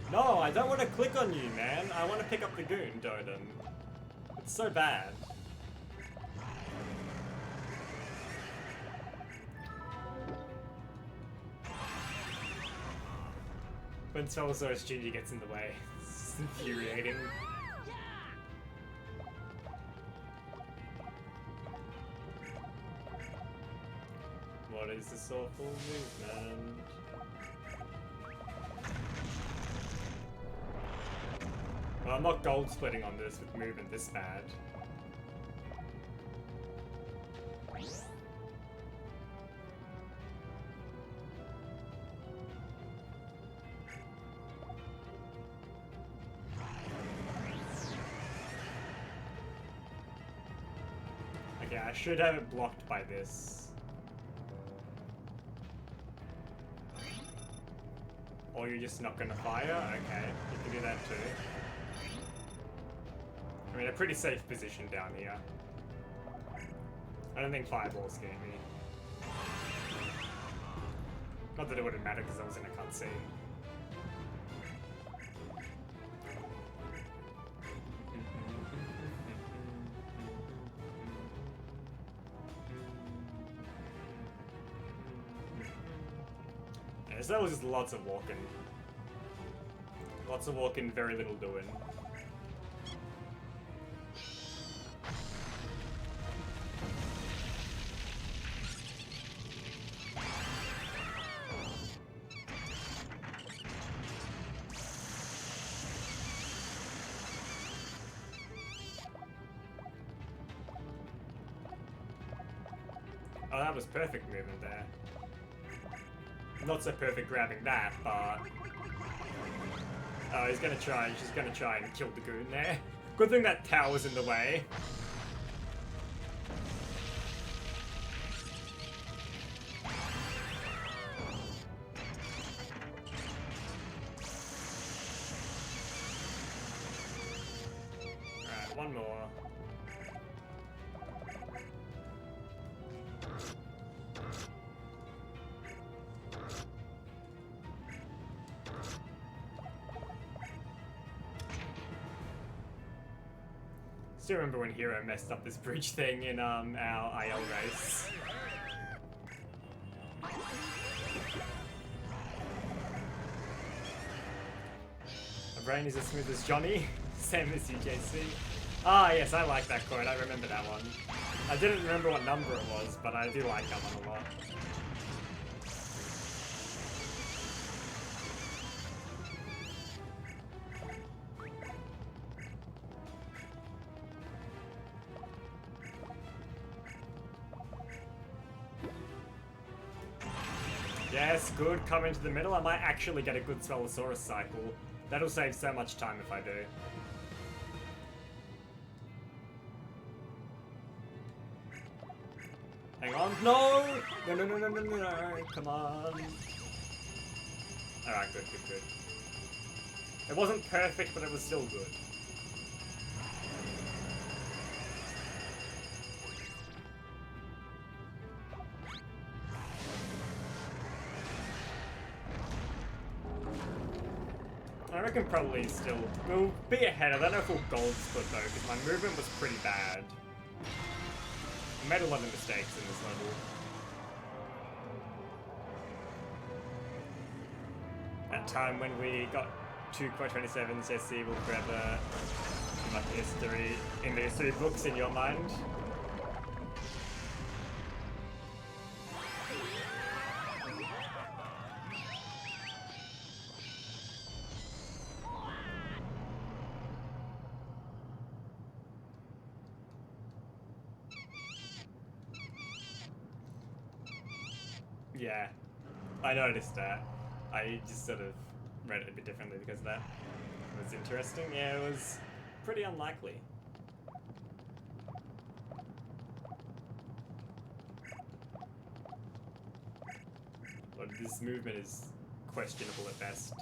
Speaker 1: No, I don't want to click on you, man. I want to pick up the goon, Doden. It's so bad. When Spellosaurus Jr. gets in the way, it's infuriating. What is this awful movement? Well, I'm not gold splitting on this with movement this bad. Okay, I should have it blocked by this. Or you're just not gonna fire? Okay, you can do that too. I mean, a pretty safe position down here. I don't think fireballs scare me. Not that it wouldn't matter because I was in a cutscene. Yeah, so that was just lots of walking. Lots of walking, very little doing. Oh, that was perfect movement there. Not so perfect grabbing that, but... Oh, she's gonna try and kill the goon there. Good thing that tower's in the way. Alright, one more. Still remember when Hero messed up this bridge thing in our IL race. My brain is as smooth as Johnny, same as UJC. Ah yes, I like that quote, I remember that one. I didn't remember what number it was, but I do like that one a lot. Yes, good. Come into the middle. I might actually get a good Spellosaurus cycle. That'll save so much time if I do. Hang on. No! No, no, no, no, no, no, no. Come on. Alright, good, good, good. It wasn't perfect, but it was still good. I reckon probably still, we'll be ahead. I don't know if we'll gold split though, because my movement was pretty bad. I made a lot of mistakes in this level. That time when we got 2 Quad 27s, SC will forever in like history, in the history books in your mind. Yeah, I noticed that. I just sort of read it a bit differently because of that. It was interesting. Yeah, it was pretty unlikely. this movement is questionable at best.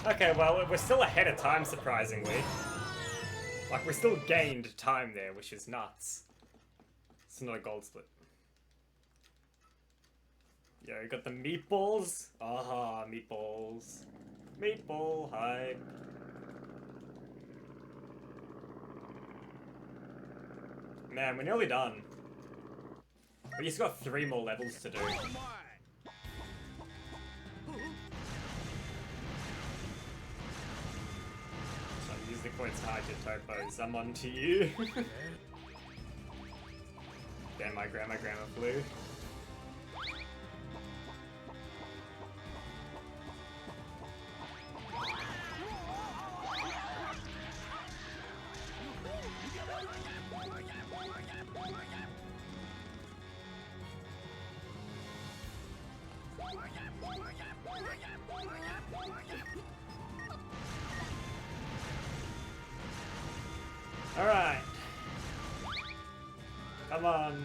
Speaker 1: Okay, well, we're still ahead of time, surprisingly. Like, we still gained time there, which is nuts. It's not a gold split. Yeah, we got the meatballs. Ah, meatballs. Meatball hype. Man, we're nearly done. We just got 3 more levels to do. Use the coins to hide your topos. I'm on to you. Damn, my grandma flew. Alright. Come on.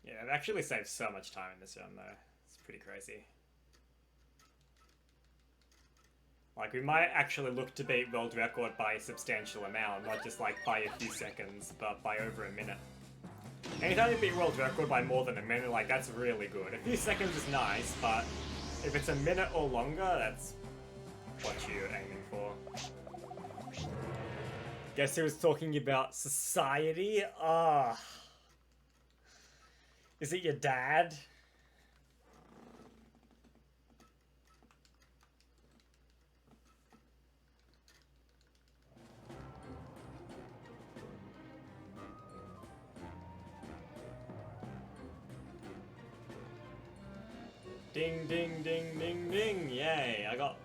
Speaker 1: Yeah, I've actually saved so much time in this run though. It's pretty crazy. Like, we might actually look to beat world record by a substantial amount, not just like by a few seconds, but by over a minute. Anytime you beat world record by more than a minute, like, that's really good. A few seconds is nice, but if it's a minute or longer, that's what you're aiming for. Guess who was talking about society? Ah. Is it your dad? Ding, ding, ding, ding, ding. Yay, I got...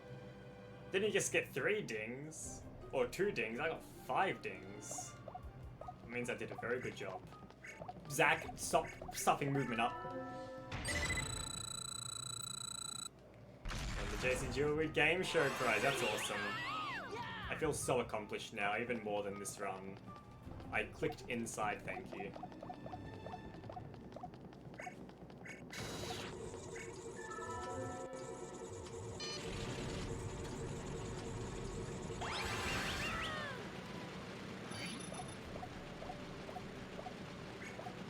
Speaker 1: Didn't you just get 3 dings? Or 2 dings? I got 5 dings. That means I did a very good job. Zack, stop stuffing movement up. And the JC Jewelry Game Show prize, that's awesome. I feel so accomplished now, even more than this run. I clicked inside, thank you.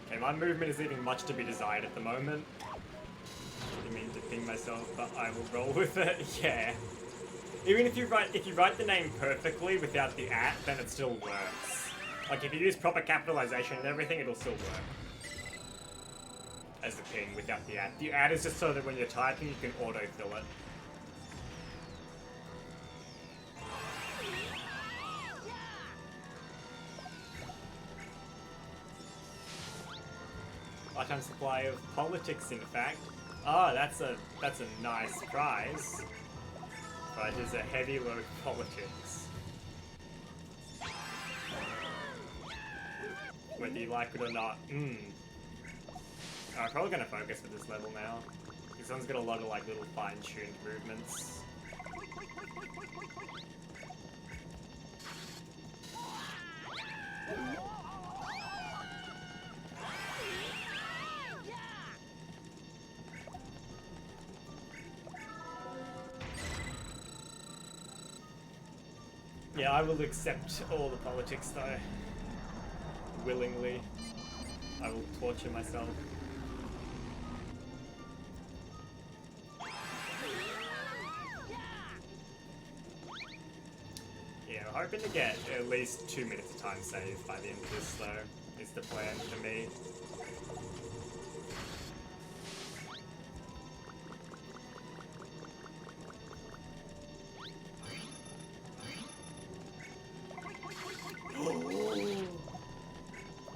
Speaker 1: Okay, my movement is leaving much to be desired at the moment. I didn't mean to ping myself, but I will roll with it. Yeah. Even if you write the name perfectly without the @ then it still works. Like, if you use proper capitalization and everything, it'll still work. As the ping without the @ The @ is just so that when you're typing, you can autofill it. Lifetime supply of politics, in fact. Oh, that's a nice prize. But it's a heavy load of politics. Whether you like it or not. I'm probably gonna focus with this level now. This one's got a lot of like little fine-tuned movements. Yeah, I will accept all the politics though. Willingly. I will torture myself. Yeah, I'm hoping to get at least 2 minutes of time saved by the end of this though, is the plan for me.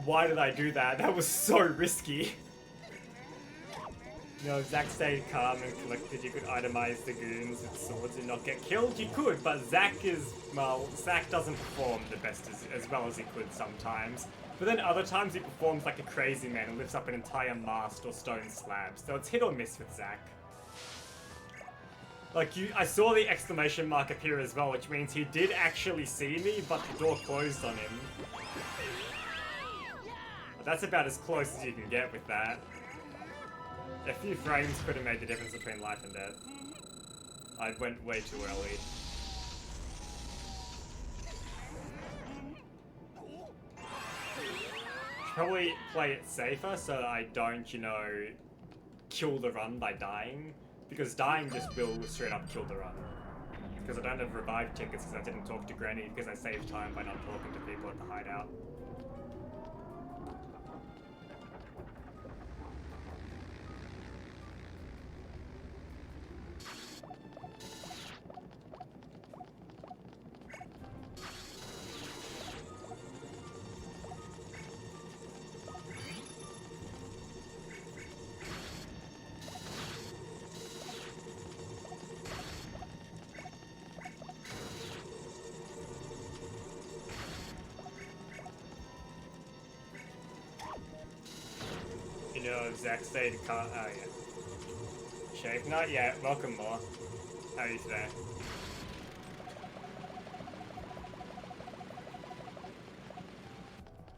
Speaker 1: Why did I do that? That was so risky. No, Zack stayed calm and collected. You could itemize the goons with swords and not get killed. You could, but Zack is, well, Zack doesn't perform the best as well as he could sometimes. But then other times he performs like a crazy man and lifts up an entire mast or stone slab. So it's hit or miss with Zack. Like, I saw the exclamation mark appear as well, which means he did actually see me, but the door closed on him. But that's about as close as you can get with that. A few frames could have made the difference between life and death. I went way too early. Should probably play it safer so that I don't, you know, kill the run by dying. Because dying just will straight up kill the run. Because I don't have revive tickets because I didn't talk to Granny because I saved time by not talking to people at the hideout. You know, Zack stayed oh yeah. Shape? Not yet. Welcome more. How are you today?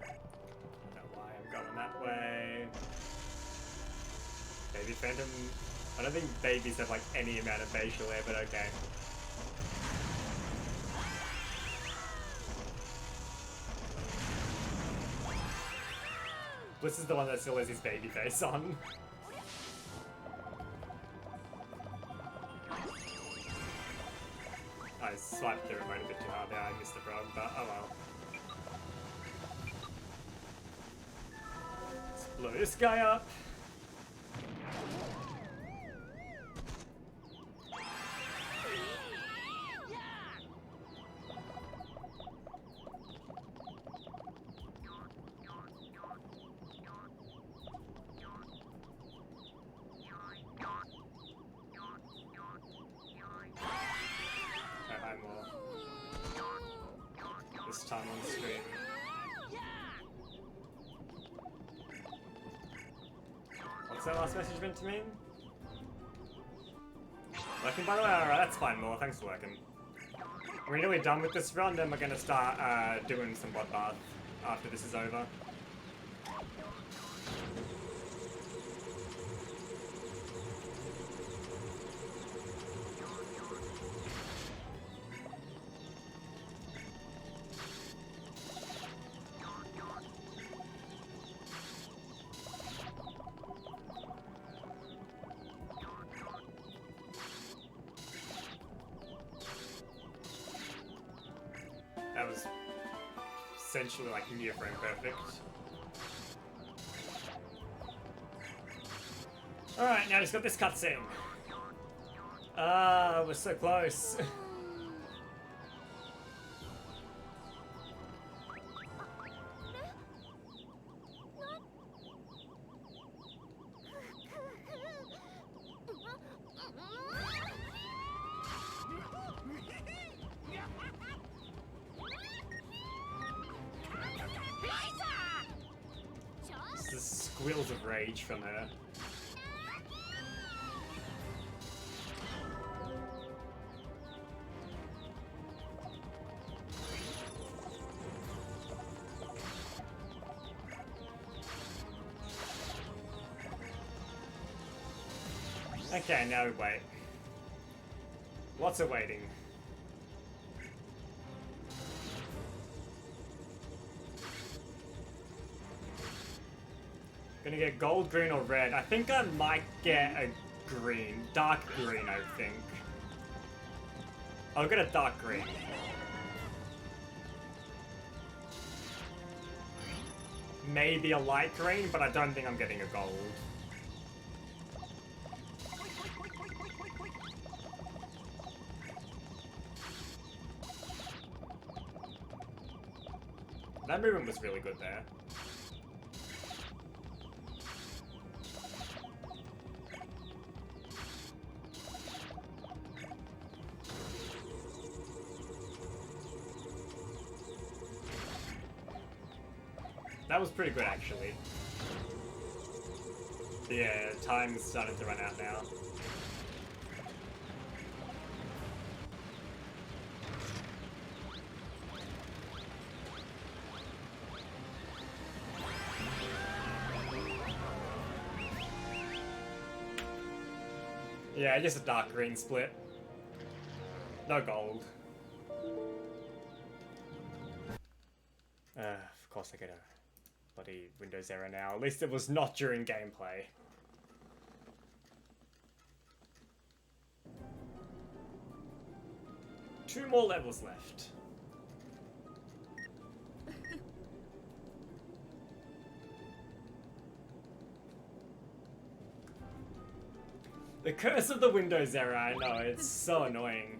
Speaker 1: I don't know why I'm going that way. Baby Phantom. I don't think babies have like any amount of facial hair, but okay. This is the one that still has his baby face on. I swiped the remote a bit too hard there, I missed the frog, but oh well. Let's blow this guy up. This time on screen. What's that last message meant to mean? Working by the way? Alright, that's fine, More. Thanks for working. We're nearly done with this run, then we're gonna start doing some bloodbath after this is over. That was essentially like near frame perfect. Alright, now just got this cutscene. Ah, we're so close. The squeals of rage from her. Okay, now we wait. Lots of waiting. Gonna get gold, green, or red. I think I might get a green. Dark green, I think. I'll get a dark green. Maybe a light green, but I don't think I'm getting a gold. That movement was really good there. That was pretty good, actually. Yeah, time's starting to run out now. Yeah, just a dark green split. No gold. Of course I get a bloody Windows error now. At least it was not during gameplay. Two more levels left. The curse of the Windows error, I know, it's so annoying.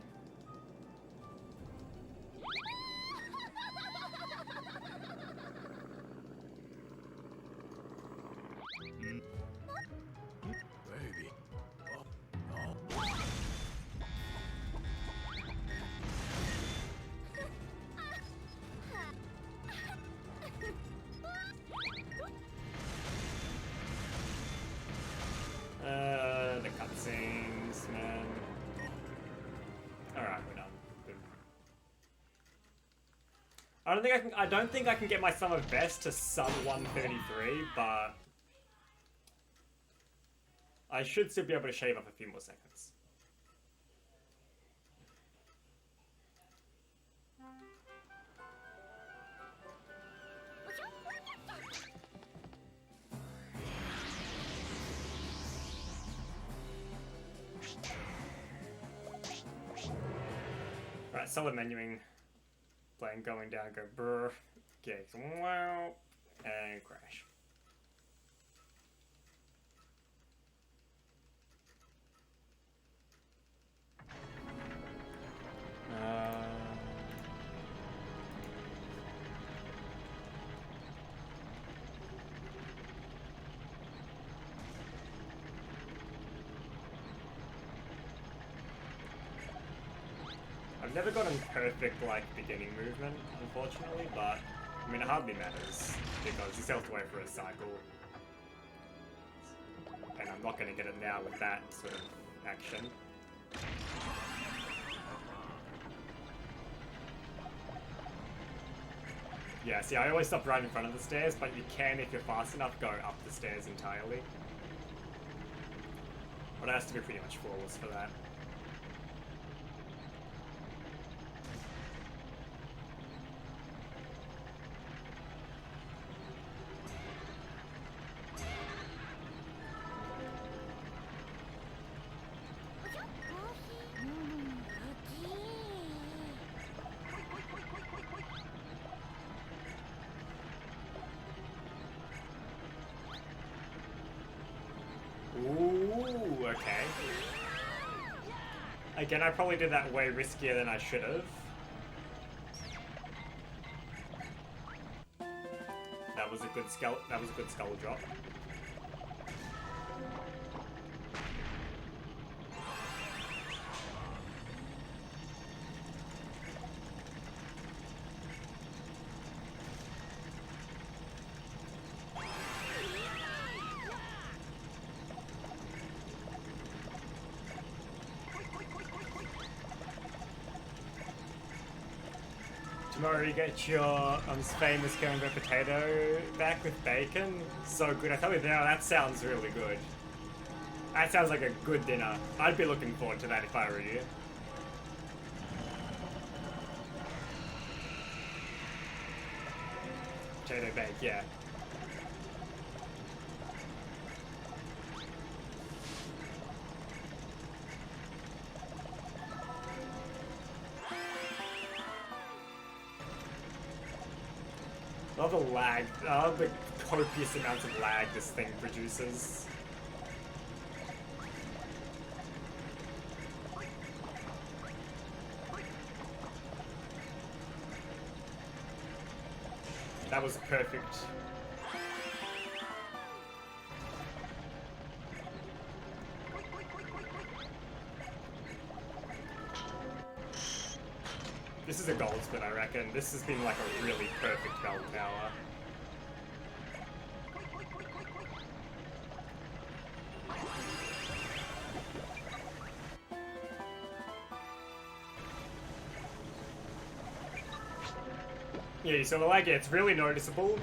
Speaker 1: The cutscenes, man. Alright, we're done. Good. I don't think I can get my sum of best to sub 133, but I should still be able to shave up a few more seconds. Alright, solid menuing. Playing going down, go brr, get wow, and crash. I've never gotten perfect, like, beginning movement, unfortunately, but, I mean, it hardly matters, because you still have to wait for a cycle. And I'm not going to get it now with that sort of action. Yeah, see, I always stop right in front of the stairs, but you can, if you're fast enough, go up the stairs entirely. But it has to be pretty much flawless for that. Ooh, okay. Again, I probably did that way riskier than I should have. That was a good skull drop. Tomorrow you get your famous Kerngo potato back with bacon. So good. I tell you now, that sounds really good. That sounds like a good dinner. I'd be looking forward to that if I were you. Potato bake, yeah. All the lag, the copious amounts of lag this thing produces. That was perfect. This is a gold split, I reckon. This has been like a really perfect bell tower. Yeah, so like, yeah, it's really noticeable.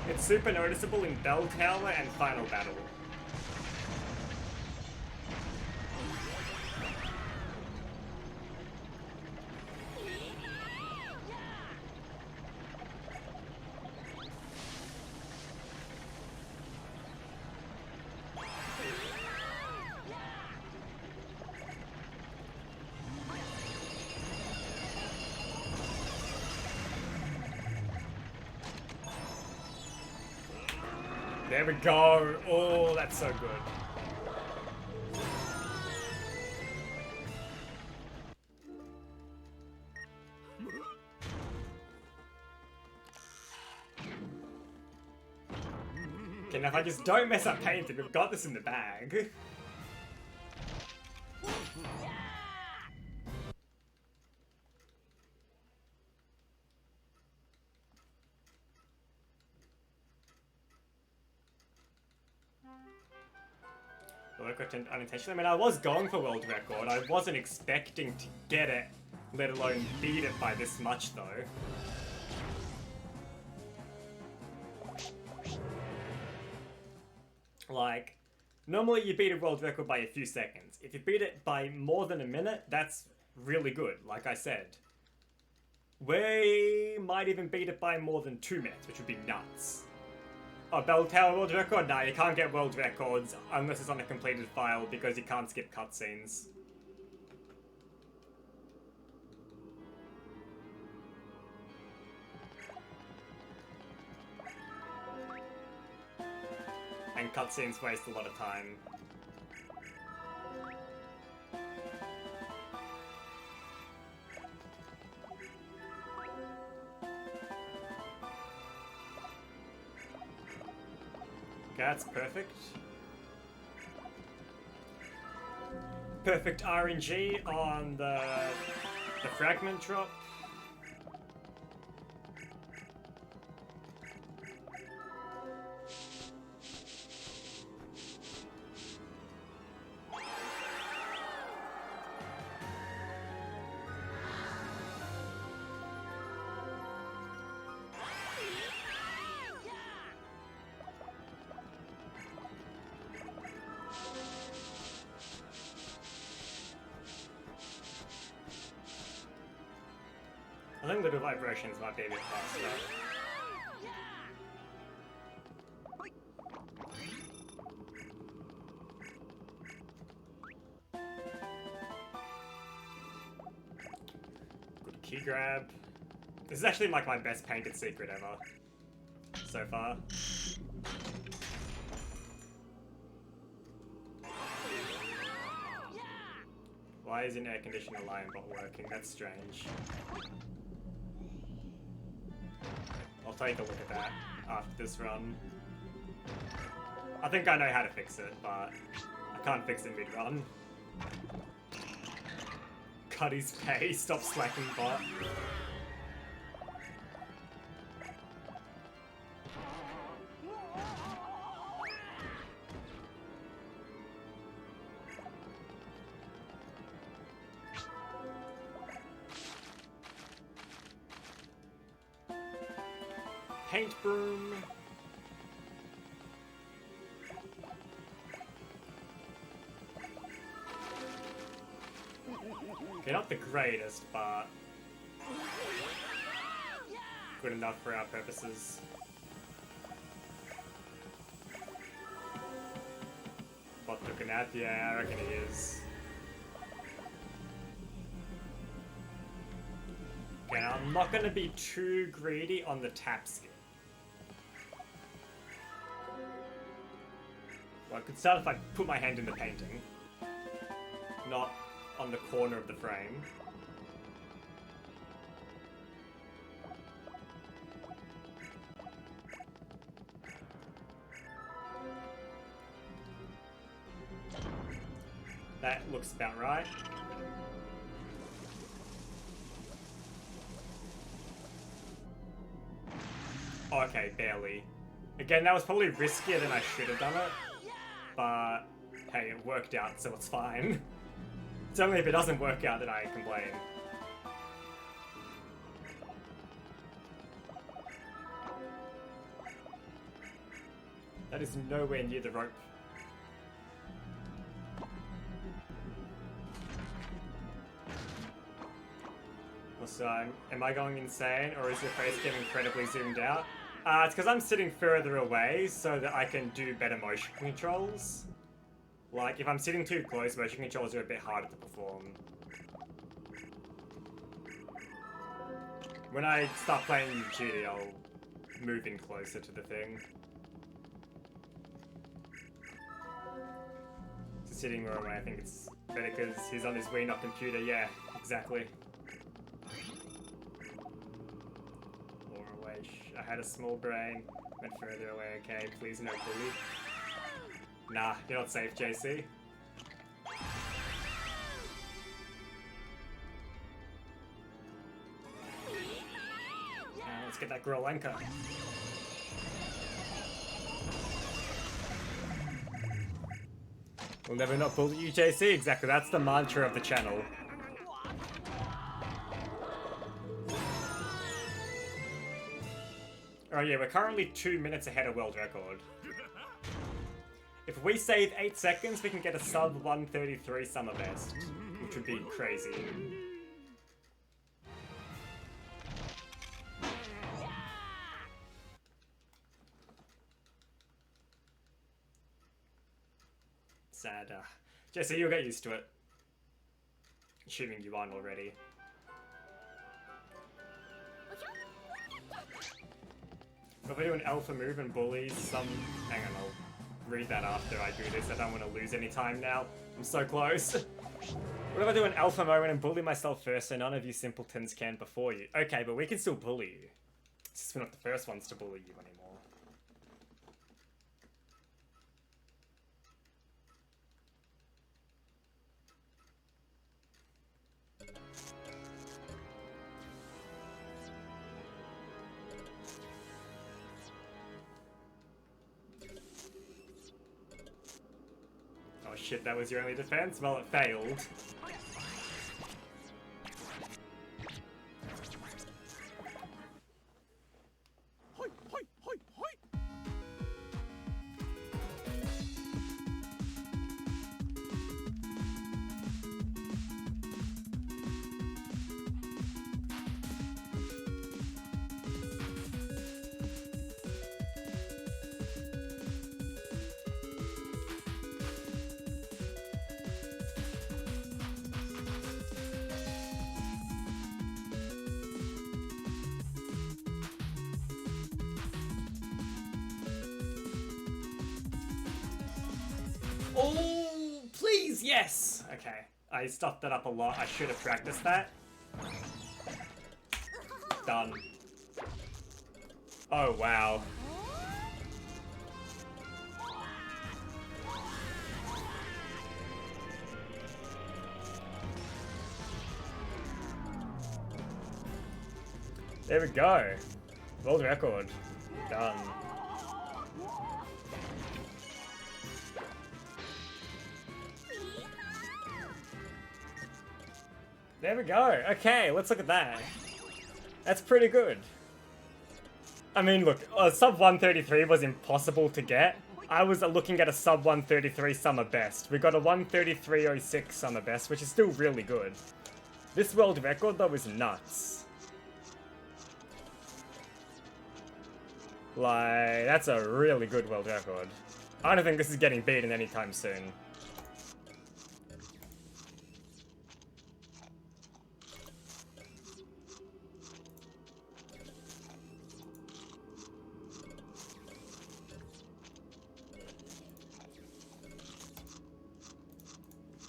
Speaker 1: It's super noticeable in Bell Tower and Final Battle. There we go. Oh, that's so good. Okay, now if I just don't mess up painting, we've got this in the bag. World record unintentionally. I mean, I was going for world record. I wasn't expecting to get it, let alone beat it by this much, though. Like, normally you beat a world record by a few seconds. If you beat it by more than a minute, that's really good, like I said. We might even beat it by more than 2 minutes, which would be nuts. Oh, Bell Tower world record? Nah, you can't get world records unless it's on a completed file because you can't skip cutscenes. And cutscenes waste a lot of time. Okay, that's perfect. Perfect RNG on the fragment drop. I think the vibrations might be a bit faster. Good key grab. This is actually like my best painted secret ever so far. Why is an air conditioner lion bot working? That's strange. I'll take a look at that after this run. I think I know how to fix it, but I can't fix it mid-run. Cut his pay, stop slacking bot. Paint broom. Okay, not the greatest, but good enough for our purposes. Bot took a nap? Yeah, I reckon he is. Okay, now I'm not going to be too greedy on the tap skill. Well, I could start if I put my hand in the painting, not on the corner of the frame. That looks about right. Oh, okay, barely. Again, that was probably riskier than I should have done it. But, hey, it worked out, so it's fine. It's only if it doesn't work out that I complain. That is nowhere near the rope. Also, am I going insane, or is your face getting incredibly zoomed out? It's because I'm sitting further away so that I can do better motion controls. Like, if I'm sitting too close, motion controls are a bit harder to perform. When I start playing Duty, I'll move in closer to the thing. So sitting more away, I think it's better because he's on his Wii, not computer. Yeah, exactly. More away. I had a small brain. Went further away. Okay, please no bully. Nah, you're not safe, JC. Let's get that Grolenka. We'll never not bully you, JC. Exactly, that's the mantra of the channel. Oh yeah, we're currently 2 minutes ahead of world record. If we save 8 seconds, we can get a sub 133 summer best, which would be crazy. Sad. Jesse, you'll get used to it. Assuming you aren't already. If I do an alpha move and bully some... Hang on, I'll read that after I do this. I don't want to lose any time now. I'm so close. What if I do an alpha moment and bully myself first so none of you simpletons can before you? Okay, but we can still bully you. It's just we're not the first ones to bully you anymore. Oh shit, that was your only defense? Well, it failed. Oh, please, yes! Okay, I stuffed that up a lot. I should have practiced that. Done. Oh, wow. There we go. World record. Done. There we go. Okay, let's look at that. That's pretty good. I mean, look, a sub 133 was impossible to get. I was looking at a sub 133 summer best. We got a 133.06 summer best, which is still really good. This world record, though, is nuts. Like, that's a really good world record. I don't think this is getting beaten anytime soon.